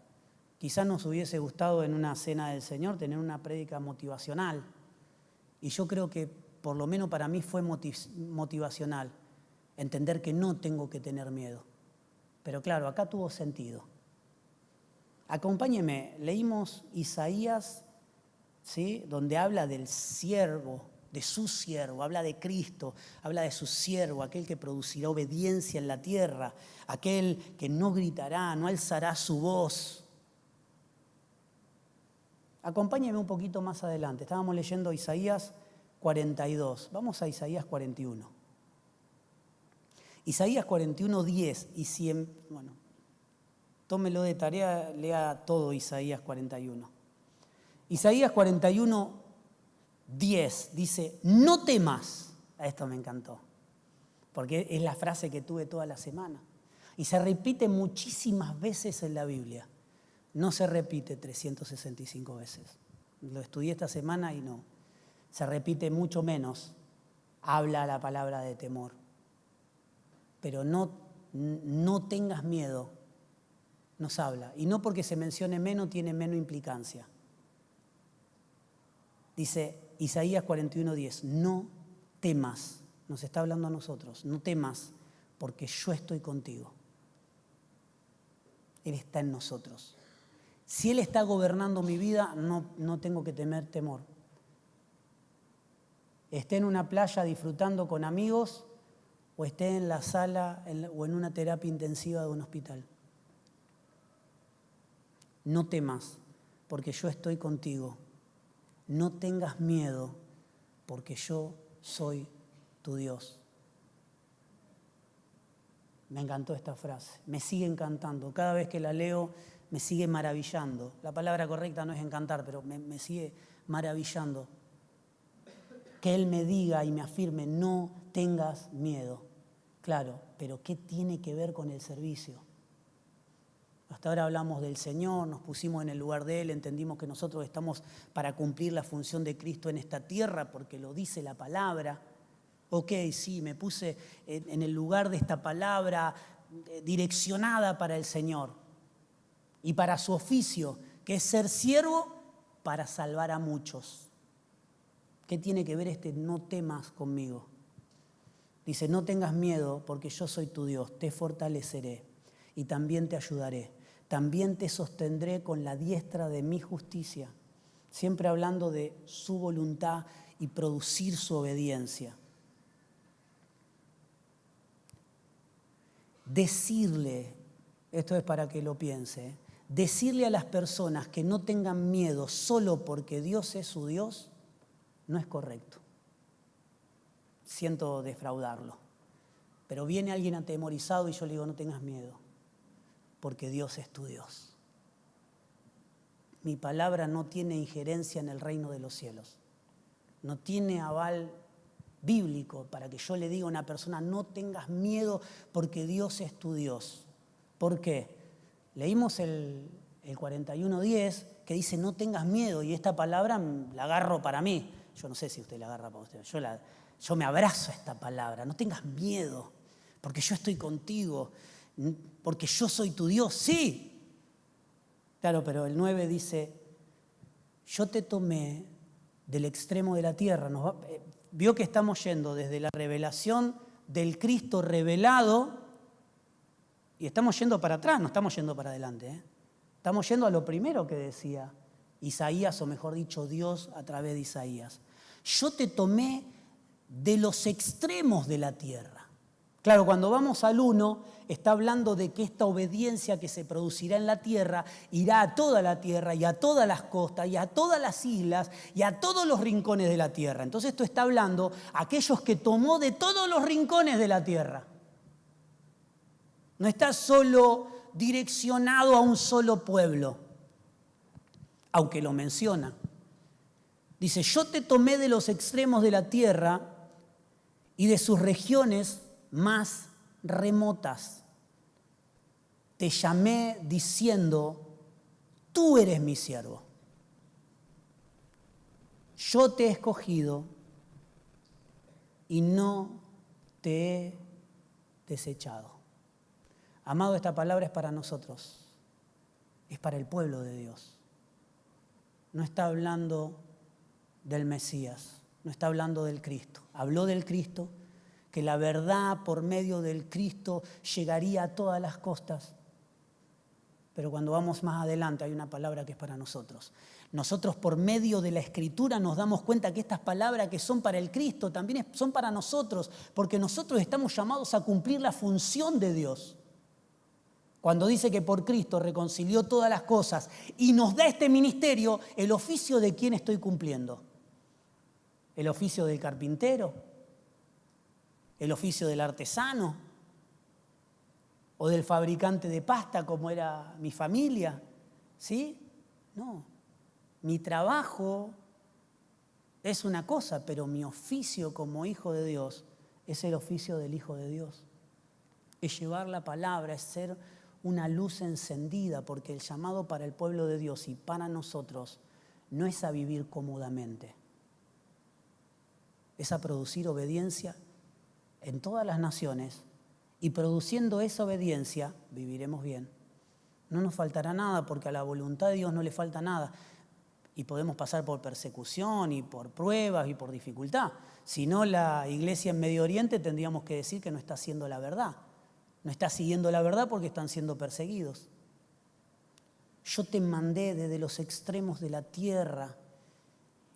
Quizás nos hubiese gustado en una cena del Señor tener una prédica motivacional. Y yo creo que por lo menos para mí fue motivacional. Entender que no tengo que tener miedo. Pero claro, acá tuvo sentido. Acompáñenme, leímos Isaías, ¿sí?, donde habla del siervo, de su siervo, habla de Cristo, habla de su siervo, aquel que producirá obediencia en la tierra, aquel que no gritará, no alzará su voz. Acompáñenme un poquito más adelante. Estábamos leyendo Isaías 42. Vamos a Isaías 41. Isaías 41, 10 y 100. Bueno, tómelo de tarea, lea todo Isaías 41. Isaías 41, 10 dice, no temas. A esto me encantó, porque es la frase que tuve toda la semana. Y se repite muchísimas veces en la Biblia. No se repite 365 veces. Lo estudié esta semana y no. Se repite mucho menos. Habla la palabra de temor. Pero no tengas miedo. Nos habla. Y no porque se mencione menos tiene menos implicancia. Dice Isaías 41:10, no temas. Nos está hablando a nosotros. No temas porque yo estoy contigo. Él está en nosotros. Si Él está gobernando mi vida, no tengo que temer temor. Esté en una playa disfrutando con amigos o esté en la sala o en una terapia intensiva de un hospital. No temas, porque yo estoy contigo. No tengas miedo, porque yo soy tu Dios. Me encantó esta frase, me sigue encantando. Cada vez que la leo, me sigue maravillando. La palabra correcta no es encantar, pero me sigue maravillando. Que Él me diga y me afirme, no tengas miedo. Claro, pero ¿qué tiene que ver con el servicio? Hasta ahora hablamos del Señor, nos pusimos en el lugar de Él, entendimos que nosotros estamos para cumplir la función de Cristo en esta tierra, porque lo dice la palabra. Ok, sí, me puse en el lugar de esta palabra direccionada para el Señor y para su oficio, que es ser siervo para salvar a muchos. ¿Qué tiene que ver no temas conmigo? Dice, no tengas miedo porque yo soy tu Dios, te fortaleceré y también te ayudaré. También te sostendré con la diestra de mi justicia. Siempre hablando de su voluntad y producir su obediencia. Decirle, esto es para que lo piense, decirle a las personas que no tengan miedo solo porque Dios es su Dios, no es correcto. Siento defraudarlo. Pero viene alguien atemorizado y yo le digo, no tengas miedo, porque Dios es tu Dios. Mi palabra no tiene injerencia en el reino de los cielos. No tiene aval bíblico para que yo le diga a una persona, no tengas miedo porque Dios es tu Dios. ¿Por qué? Leímos el 41:10 que dice, no tengas miedo, y esta palabra la agarro para mí. Yo no sé si usted la agarra para usted. Yo me abrazo a esta palabra. No tengas miedo, porque yo estoy contigo, porque yo soy tu Dios. Sí. Claro, pero el 9 dice, yo te tomé del extremo de la tierra. Vio que estamos yendo desde la revelación del Cristo revelado y estamos yendo para atrás, no estamos yendo para adelante. Estamos yendo a lo primero que decía Isaías, o mejor dicho, Dios a través de Isaías. Yo te tomé de los extremos de la tierra. Claro, cuando vamos al 1, está hablando de que esta obediencia que se producirá en la tierra irá a toda la tierra y a todas las costas y a todas las islas y a todos los rincones de la tierra. Entonces esto está hablando a aquellos que tomó de todos los rincones de la tierra. No está solo direccionado a un solo pueblo, aunque lo menciona. Dice, yo te tomé de los extremos de la tierra y de sus regiones más remotas. Te llamé diciendo, tú eres mi siervo. Yo te he escogido y no te he desechado. Amado, esta palabra es para nosotros, es para el pueblo de Dios. No está hablando del Mesías, no está hablando del Cristo. Habló del Cristo, que la verdad por medio del Cristo llegaría a todas las costas. Pero cuando vamos más adelante hay una palabra que es para nosotros. Nosotros por medio de la Escritura nos damos cuenta que estas palabras que son para el Cristo también son para nosotros, porque nosotros estamos llamados a cumplir la función de Dios. Cuando dice que por Cristo reconcilió todas las cosas y nos da este ministerio, ¿el oficio de quién estoy cumpliendo? ¿El oficio del carpintero? ¿El oficio del artesano? ¿O del fabricante de pasta como era mi familia? ¿Sí? No. Mi trabajo es una cosa, pero mi oficio como hijo de Dios es el oficio del Hijo de Dios. Es llevar la palabra, es ser una luz encendida, porque el llamado para el pueblo de Dios y para nosotros no es a vivir cómodamente, es a producir obediencia en todas las naciones, y produciendo esa obediencia viviremos bien. No nos faltará nada, porque a la voluntad de Dios no le falta nada, y podemos pasar por persecución y por pruebas y por dificultad. Si no, la iglesia en Medio Oriente tendríamos que decir que no está haciendo la verdad. No está siguiendo la verdad porque están siendo perseguidos. Yo te mandé desde los extremos de la tierra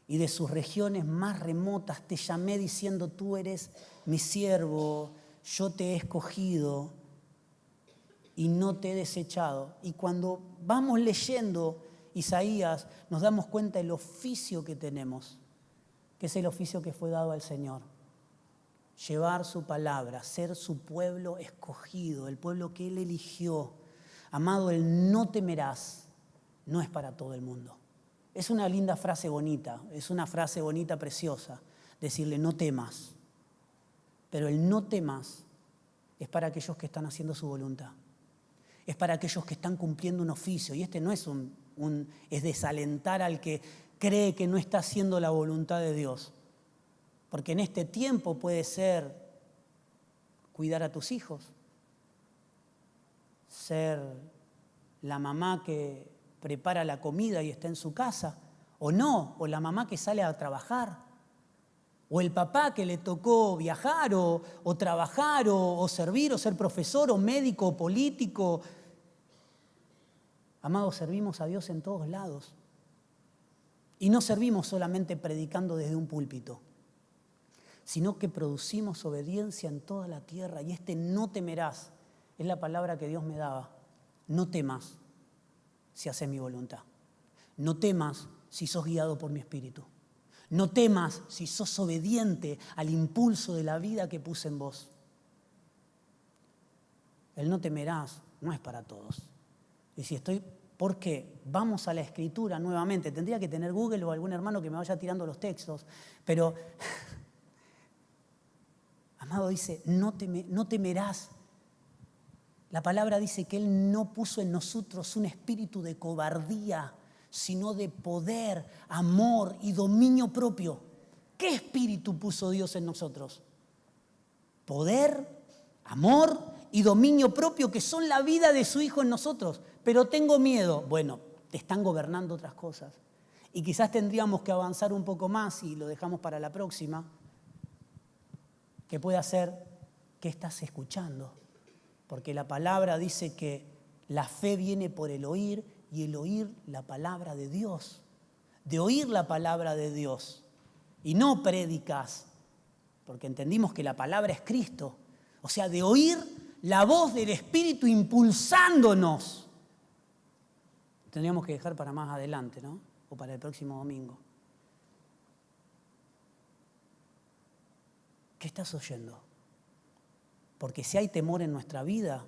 y de sus regiones más remotas. Te llamé diciendo, tú eres mi siervo, yo te he escogido y no te he desechado. Y cuando vamos leyendo Isaías, nos damos cuenta del oficio que tenemos, que es el oficio que fue dado al Señor. Llevar su palabra, ser su pueblo escogido, el pueblo que Él eligió. Amado, el no temerás no es para todo el mundo. Es una linda frase bonita, es una frase bonita, preciosa, decirle no temas. Pero el no temas es para aquellos que están haciendo su voluntad. Es para aquellos que están cumpliendo un oficio. Y este no es es desalentar al que cree que no está haciendo la voluntad de Dios. Porque en este tiempo puede ser cuidar a tus hijos, ser la mamá que prepara la comida y está en su casa, o no, o la mamá que sale a trabajar, o el papá que le tocó viajar o trabajar o servir o ser profesor o médico o político. Amados, servimos a Dios en todos lados. Y no servimos solamente predicando desde un púlpito, sino que producimos obediencia en toda la tierra. Y no temerás es la palabra que Dios me daba. No temas si haces mi voluntad. No temas si sos guiado por mi espíritu. No temas si sos obediente al impulso de la vida que puse en vos. El no temerás no es para todos. Y si ¿por qué? Vamos a la Escritura nuevamente. Tendría que tener Google o algún hermano que me vaya tirando los textos, pero amado, dice, no temerás. La palabra dice que Él no puso en nosotros un espíritu de cobardía, sino de poder, amor y dominio propio. ¿Qué espíritu puso Dios en nosotros? Poder, amor y dominio propio, que son la vida de su Hijo en nosotros. Pero tengo miedo. Bueno, te están gobernando otras cosas. y quizás tendríamos que avanzar un poco más y lo dejamos para la próxima, que puede ser, ¿qué estás escuchando? Porque la palabra dice que la fe viene por el oír y el oír la palabra de Dios. De oír la palabra de Dios y no prédicas, porque entendimos que la palabra es Cristo. O sea, de oír la voz del Espíritu impulsándonos. Tendríamos que dejar para más adelante, ¿no? O para el próximo domingo. ¿Qué estás oyendo? Porque si hay temor en nuestra vida,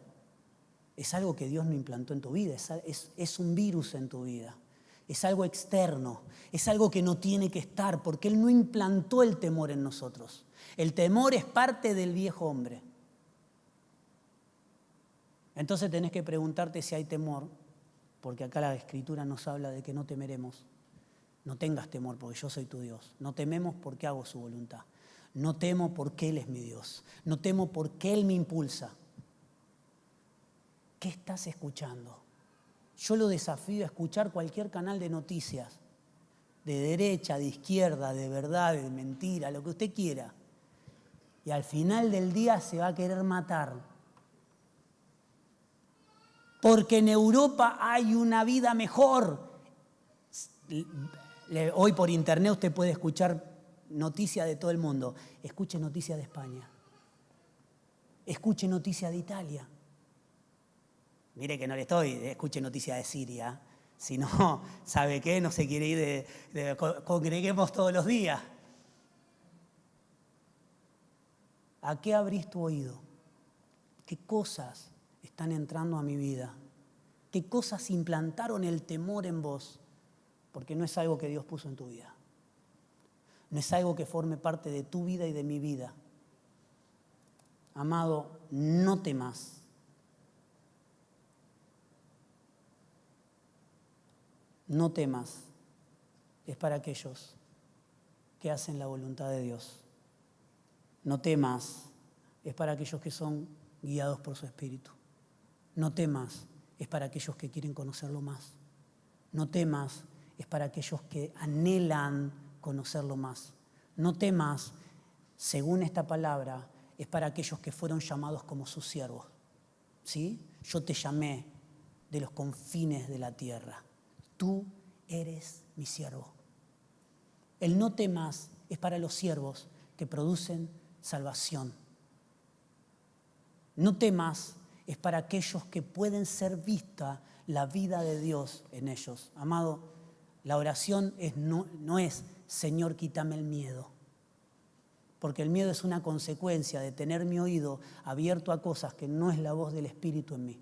es algo que Dios no implantó en tu vida, es un virus en tu vida, es algo externo, es algo que no tiene que estar, porque Él no implantó el temor en nosotros. El temor es parte del viejo hombre. Entonces tenés que preguntarte si hay temor, porque acá la Escritura nos habla de que no temeremos. No tengas temor porque yo soy tu Dios. No tememos porque hago su voluntad. No temo porque Él es mi Dios. No temo porque Él me impulsa. ¿Qué estás escuchando? Yo lo desafío a escuchar cualquier canal de noticias, de derecha, de izquierda, de verdad, de mentira, lo que usted quiera. Y al final del día se va a querer matar. Porque en Europa hay una vida mejor. Hoy por internet usted puede escuchar noticias de todo el mundo. Escuche noticias de España. Escuche noticias de Italia. Mire que no le estoy, escuche noticias de Siria. Si no, ¿sabe qué? No se quiere ir congreguemos todos los días. ¿A qué abrís tu oído? ¿Qué cosas están entrando a mi vida? ¿Qué cosas implantaron el temor en vos? Porque no es algo que Dios puso en tu vida. No es algo que forme parte de tu vida y de mi vida. Amado, no temas. No temas. Es para aquellos que hacen la voluntad de Dios. No temas. Es para aquellos que son guiados por su Espíritu. No temas. Es para aquellos que quieren conocerlo más. No temas. Es para aquellos que anhelan conocerlo más. No temas, según esta palabra, es para aquellos que fueron llamados como sus siervos. ¿Sí? Yo te llamé de los confines de la tierra. Tú eres mi siervo. El no temas es para los siervos que producen salvación. No temas es para aquellos que pueden ser vista la vida de Dios en ellos. Amado, la oración no es, Señor, quítame el miedo. Porque el miedo es una consecuencia de tener mi oído abierto a cosas que no es la voz del Espíritu en mí.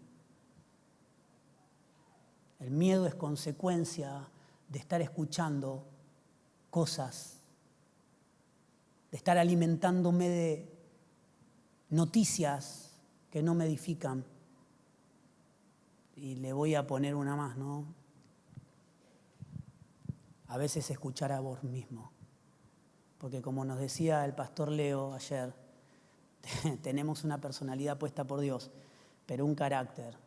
El miedo es consecuencia de estar escuchando cosas, de estar alimentándome de noticias que no me edifican. Y le voy a poner una más, ¿no? A veces escuchar a vos mismo. Porque como nos decía el pastor Leo ayer, tenemos una personalidad puesta por Dios, pero un carácter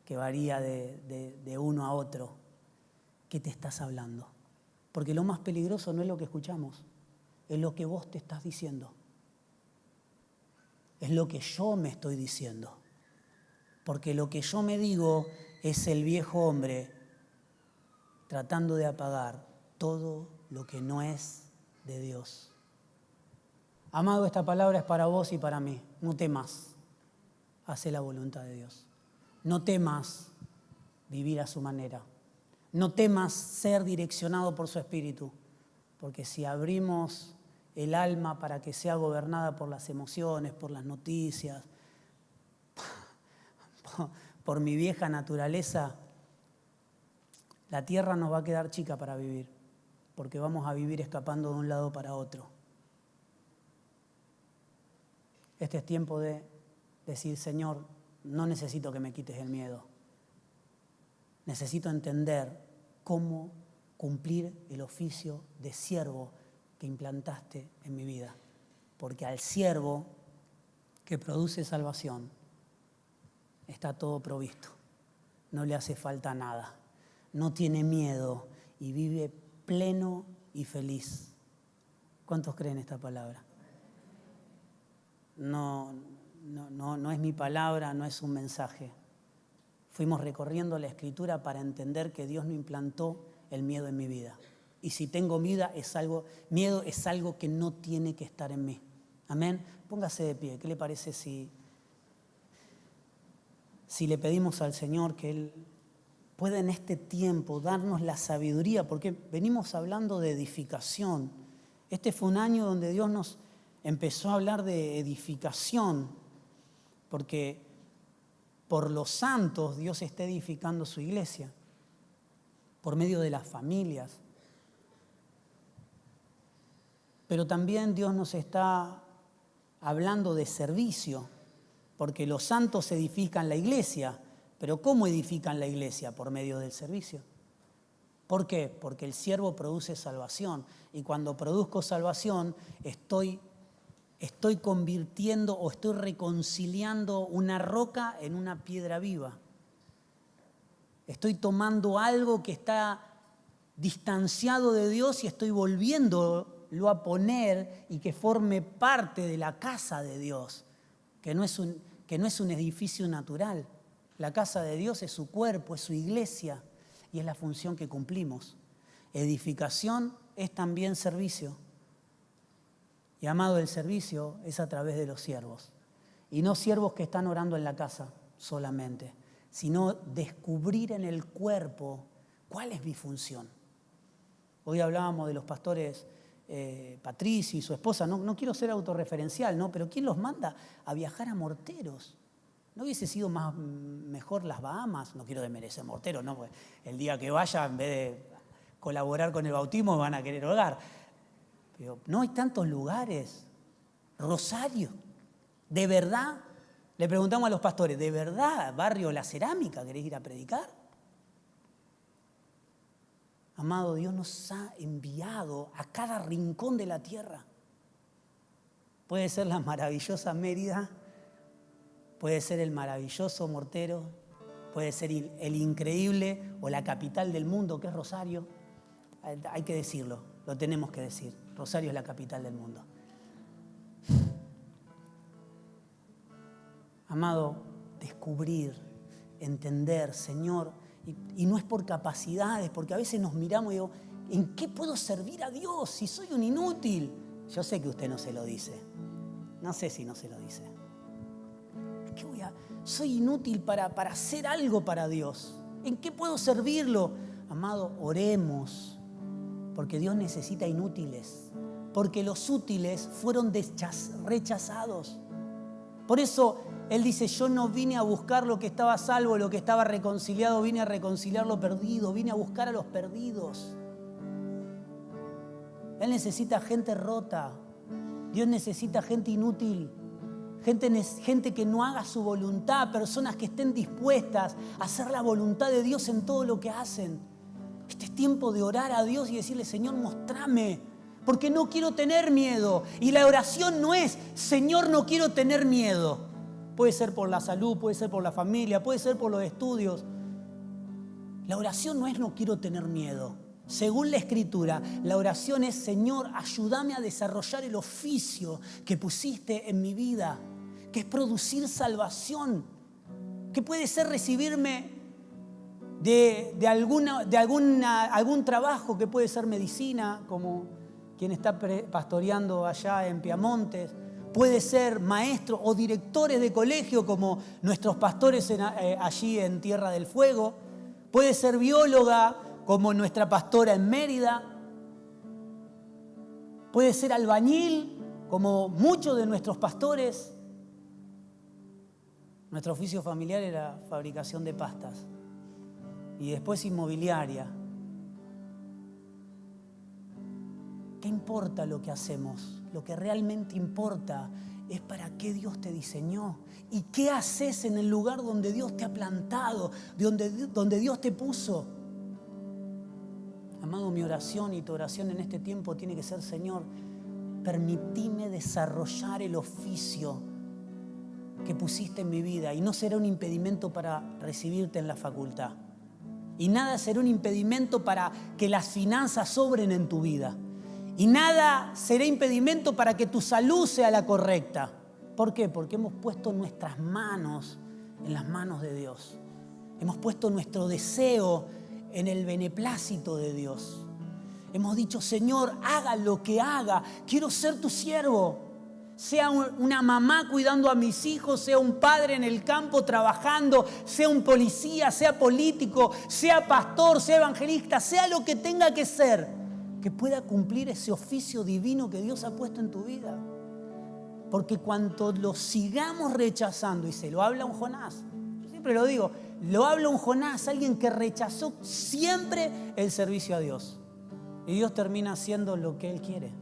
que varía de uno a otro. ¿Qué te estás hablando? Porque lo más peligroso no es lo que escuchamos, es lo que vos te estás diciendo. Es lo que yo me estoy diciendo. Porque lo que yo me digo es el viejo hombre tratando de apagar todo lo que no es de Dios. Amado, esta palabra es para vos y para mí. No temas, hace la voluntad de Dios. No temas vivir a su manera. No temas ser direccionado por su Espíritu, porque si abrimos el alma para que sea gobernada por las emociones, por las noticias, por mi vieja naturaleza, la tierra nos va a quedar chica para vivir, porque vamos a vivir escapando de un lado para otro. Este es tiempo de decir, Señor, no necesito que me quites el miedo. Necesito entender cómo cumplir el oficio de siervo que implantaste en mi vida. Porque al siervo que produce salvación está todo provisto. No le hace falta nada. No tiene miedo y vive pleno y feliz. ¿Cuántos creen esta palabra? No es mi palabra, no es un mensaje. Fuimos recorriendo la Escritura para entender que Dios no implantó el miedo en mi vida. Y si tengo miedo es algo que no tiene que estar en mí. Amén. Póngase de pie. ¿Qué le parece si le pedimos al Señor que Él pueda en este tiempo darnos la sabiduría? Porque venimos hablando de edificación. Este fue un año donde Dios nos empezó a hablar de edificación, porque por los santos Dios está edificando su iglesia, por medio de las familias. Pero también Dios nos está hablando de servicio, porque los santos edifican la iglesia, pero ¿cómo edifican la iglesia? Por medio del servicio. ¿Por qué? Porque el siervo produce salvación, y cuando produzco salvación estoy convirtiendo o estoy reconciliando una roca en una piedra viva. Estoy tomando algo que está distanciado de Dios y estoy volviéndolo a poner y que forme parte de la casa de Dios, que no es un edificio natural. La casa de Dios es su cuerpo, es su iglesia y es la función que cumplimos. Edificación es también servicio. Y amado, el servicio es a través de los siervos. Y no siervos que están orando en la casa solamente, sino descubrir en el cuerpo cuál es mi función. Hoy hablábamos de los pastores Patricio y su esposa. No quiero ser autorreferencial, ¿no? Pero ¿quién los manda a viajar a morteros? ¿No hubiese sido mejor las Bahamas? No quiero desmerecer morteros, ¿no? Porque el día que vaya, en vez de colaborar con el bautismo, van a querer orar. Pero no hay tantos lugares. Rosario, ¿de verdad? Le preguntamos a los pastores, ¿de verdad, barrio La Cerámica, querés ir a predicar? Amado, Dios nos ha enviado a cada rincón de la tierra. Puede ser la maravillosa Mérida, puede ser el maravilloso Mortero, puede ser el increíble o la capital del mundo, que es Rosario. Hay que decirlo, lo tenemos que decir. Rosario es la capital del mundo. Amado, descubrir, entender, Señor, y no es por capacidades, porque a veces nos miramos y digo, ¿en qué puedo servir a Dios si soy un inútil? Yo sé que usted no se lo dice. No sé si no se lo dice. Soy inútil para hacer algo para Dios. ¿En qué puedo servirlo? Amado, oremos, porque Dios necesita inútiles, porque los útiles fueron rechazados. Por eso Él dice, yo no vine a buscar lo que estaba a salvo, lo que estaba reconciliado, vine a reconciliar lo perdido, vine a buscar a los perdidos. Él necesita gente rota, Dios necesita gente inútil, gente que no haga su voluntad, personas que estén dispuestas a hacer la voluntad de Dios en todo lo que hacen. Este es tiempo de orar a Dios y decirle, Señor, mostrame, porque no quiero tener miedo. Y la oración no es, Señor, no quiero tener miedo. Puede ser por la salud, puede ser por la familia, puede ser por los estudios. La oración no es no quiero tener miedo. Según la Escritura, la oración es, Señor, ayúdame a desarrollar el oficio que pusiste en mi vida, que es producir salvación, que puede ser recibirme de algún trabajo, que puede ser medicina, como quien está pastoreando allá en Piamontes, puede ser maestro o directores de colegio como nuestros pastores allí en Tierra del Fuego, puede ser bióloga como nuestra pastora en Mérida, puede ser albañil como muchos de nuestros pastores. Nuestro oficio familiar era fabricación de pastas y después inmobiliaria. ¿Qué importa lo que hacemos? Lo que realmente importa es para qué Dios te diseñó y qué haces en el lugar donde Dios te ha plantado, donde Dios te puso. Amado, mi oración y tu oración en este tiempo tiene que ser, Señor, permitime desarrollar el oficio que pusiste en mi vida y no será un impedimento para recibirte en la facultad. Y nada será un impedimento para que las finanzas sobren en tu vida. Y nada será impedimento para que tu salud sea la correcta. ¿Por qué? Porque hemos puesto nuestras manos en las manos de Dios. Hemos puesto nuestro deseo en el beneplácito de Dios. Hemos dicho, Señor, haga lo que haga. Quiero ser tu siervo. Sea una mamá cuidando a mis hijos, sea un padre en el campo trabajando, sea un policía, sea político, sea pastor, sea evangelista, sea lo que tenga que ser, que pueda cumplir ese oficio divino que Dios ha puesto en tu vida. Porque cuanto lo sigamos rechazando, y se lo habla un Jonás, yo siempre lo digo, lo habla un Jonás, alguien que rechazó siempre el servicio a Dios. Y Dios termina haciendo lo que Él quiere.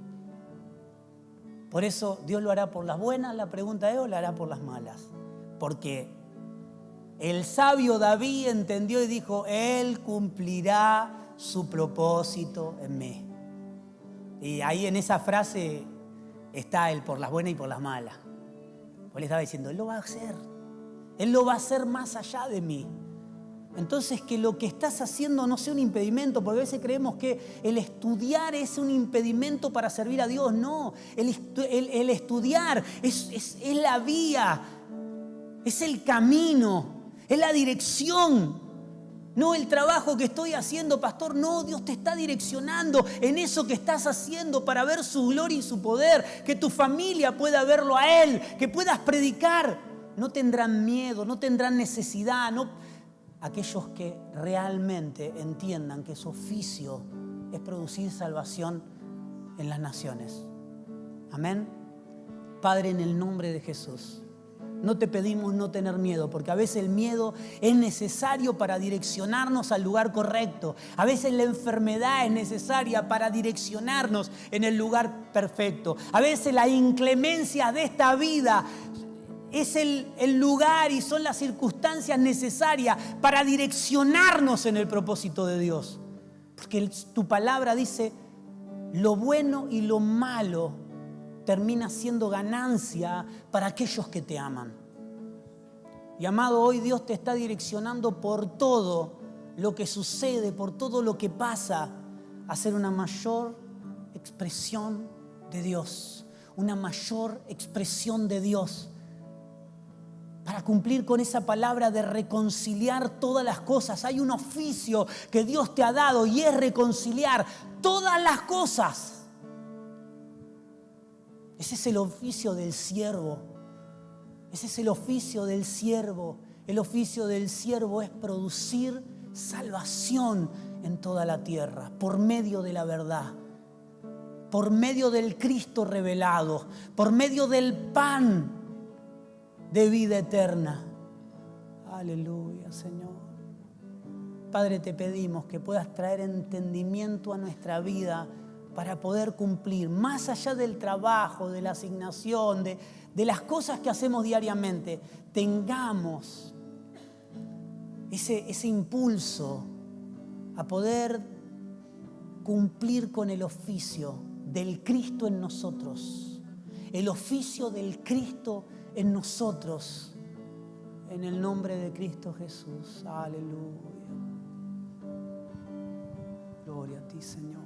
Por eso, ¿Dios lo hará por las buenas? La pregunta es, ¿o lo hará por las malas? Porque el sabio David entendió y dijo, Él cumplirá su propósito en mí. Y ahí en esa frase está el por las buenas y por las malas. Él estaba diciendo, Él lo va a hacer. Él lo va a hacer más allá de mí. Entonces, que lo que estás haciendo no sea un impedimento, porque a veces creemos que el estudiar es un impedimento para servir a Dios. No, el estudiar es la vía, es el camino, es la dirección. No el trabajo que estoy haciendo, pastor. No, Dios te está direccionando en eso que estás haciendo para ver su gloria y su poder, que tu familia pueda verlo a Él, que puedas predicar. No tendrán miedo, no tendrán necesidad, aquellos que realmente entiendan que su oficio es producir salvación en las naciones. Amén. Padre, en el nombre de Jesús, no te pedimos no tener miedo, porque a veces el miedo es necesario para direccionarnos al lugar correcto. A veces la enfermedad es necesaria para direccionarnos en el lugar perfecto. A veces las inclemencias de esta vida es el lugar y son las circunstancias necesarias para direccionarnos en el propósito de Dios. Porque tu palabra dice, lo bueno y lo malo termina siendo ganancia para aquellos que te aman. Y amado, hoy Dios te está direccionando por todo lo que sucede, por todo lo que pasa, a ser una mayor expresión de Dios, una mayor expresión de Dios. Para cumplir con esa palabra de reconciliar todas las cosas. Hay un oficio que Dios te ha dado y es reconciliar todas las cosas. Ese es el oficio del siervo. Ese es el oficio del siervo. El oficio del siervo es producir salvación en toda la tierra por medio de la verdad, por medio del Cristo revelado, por medio del pan de vida eterna. Aleluya, Señor. Padre, te pedimos que puedas traer entendimiento a nuestra vida para poder cumplir, más allá del trabajo, de la asignación, de las cosas que hacemos diariamente, tengamos ese impulso a poder cumplir con el oficio del Cristo en nosotros, el oficio del Cristo en nosotros, en el nombre de Cristo Jesús. Aleluya. Gloria a ti, Señor.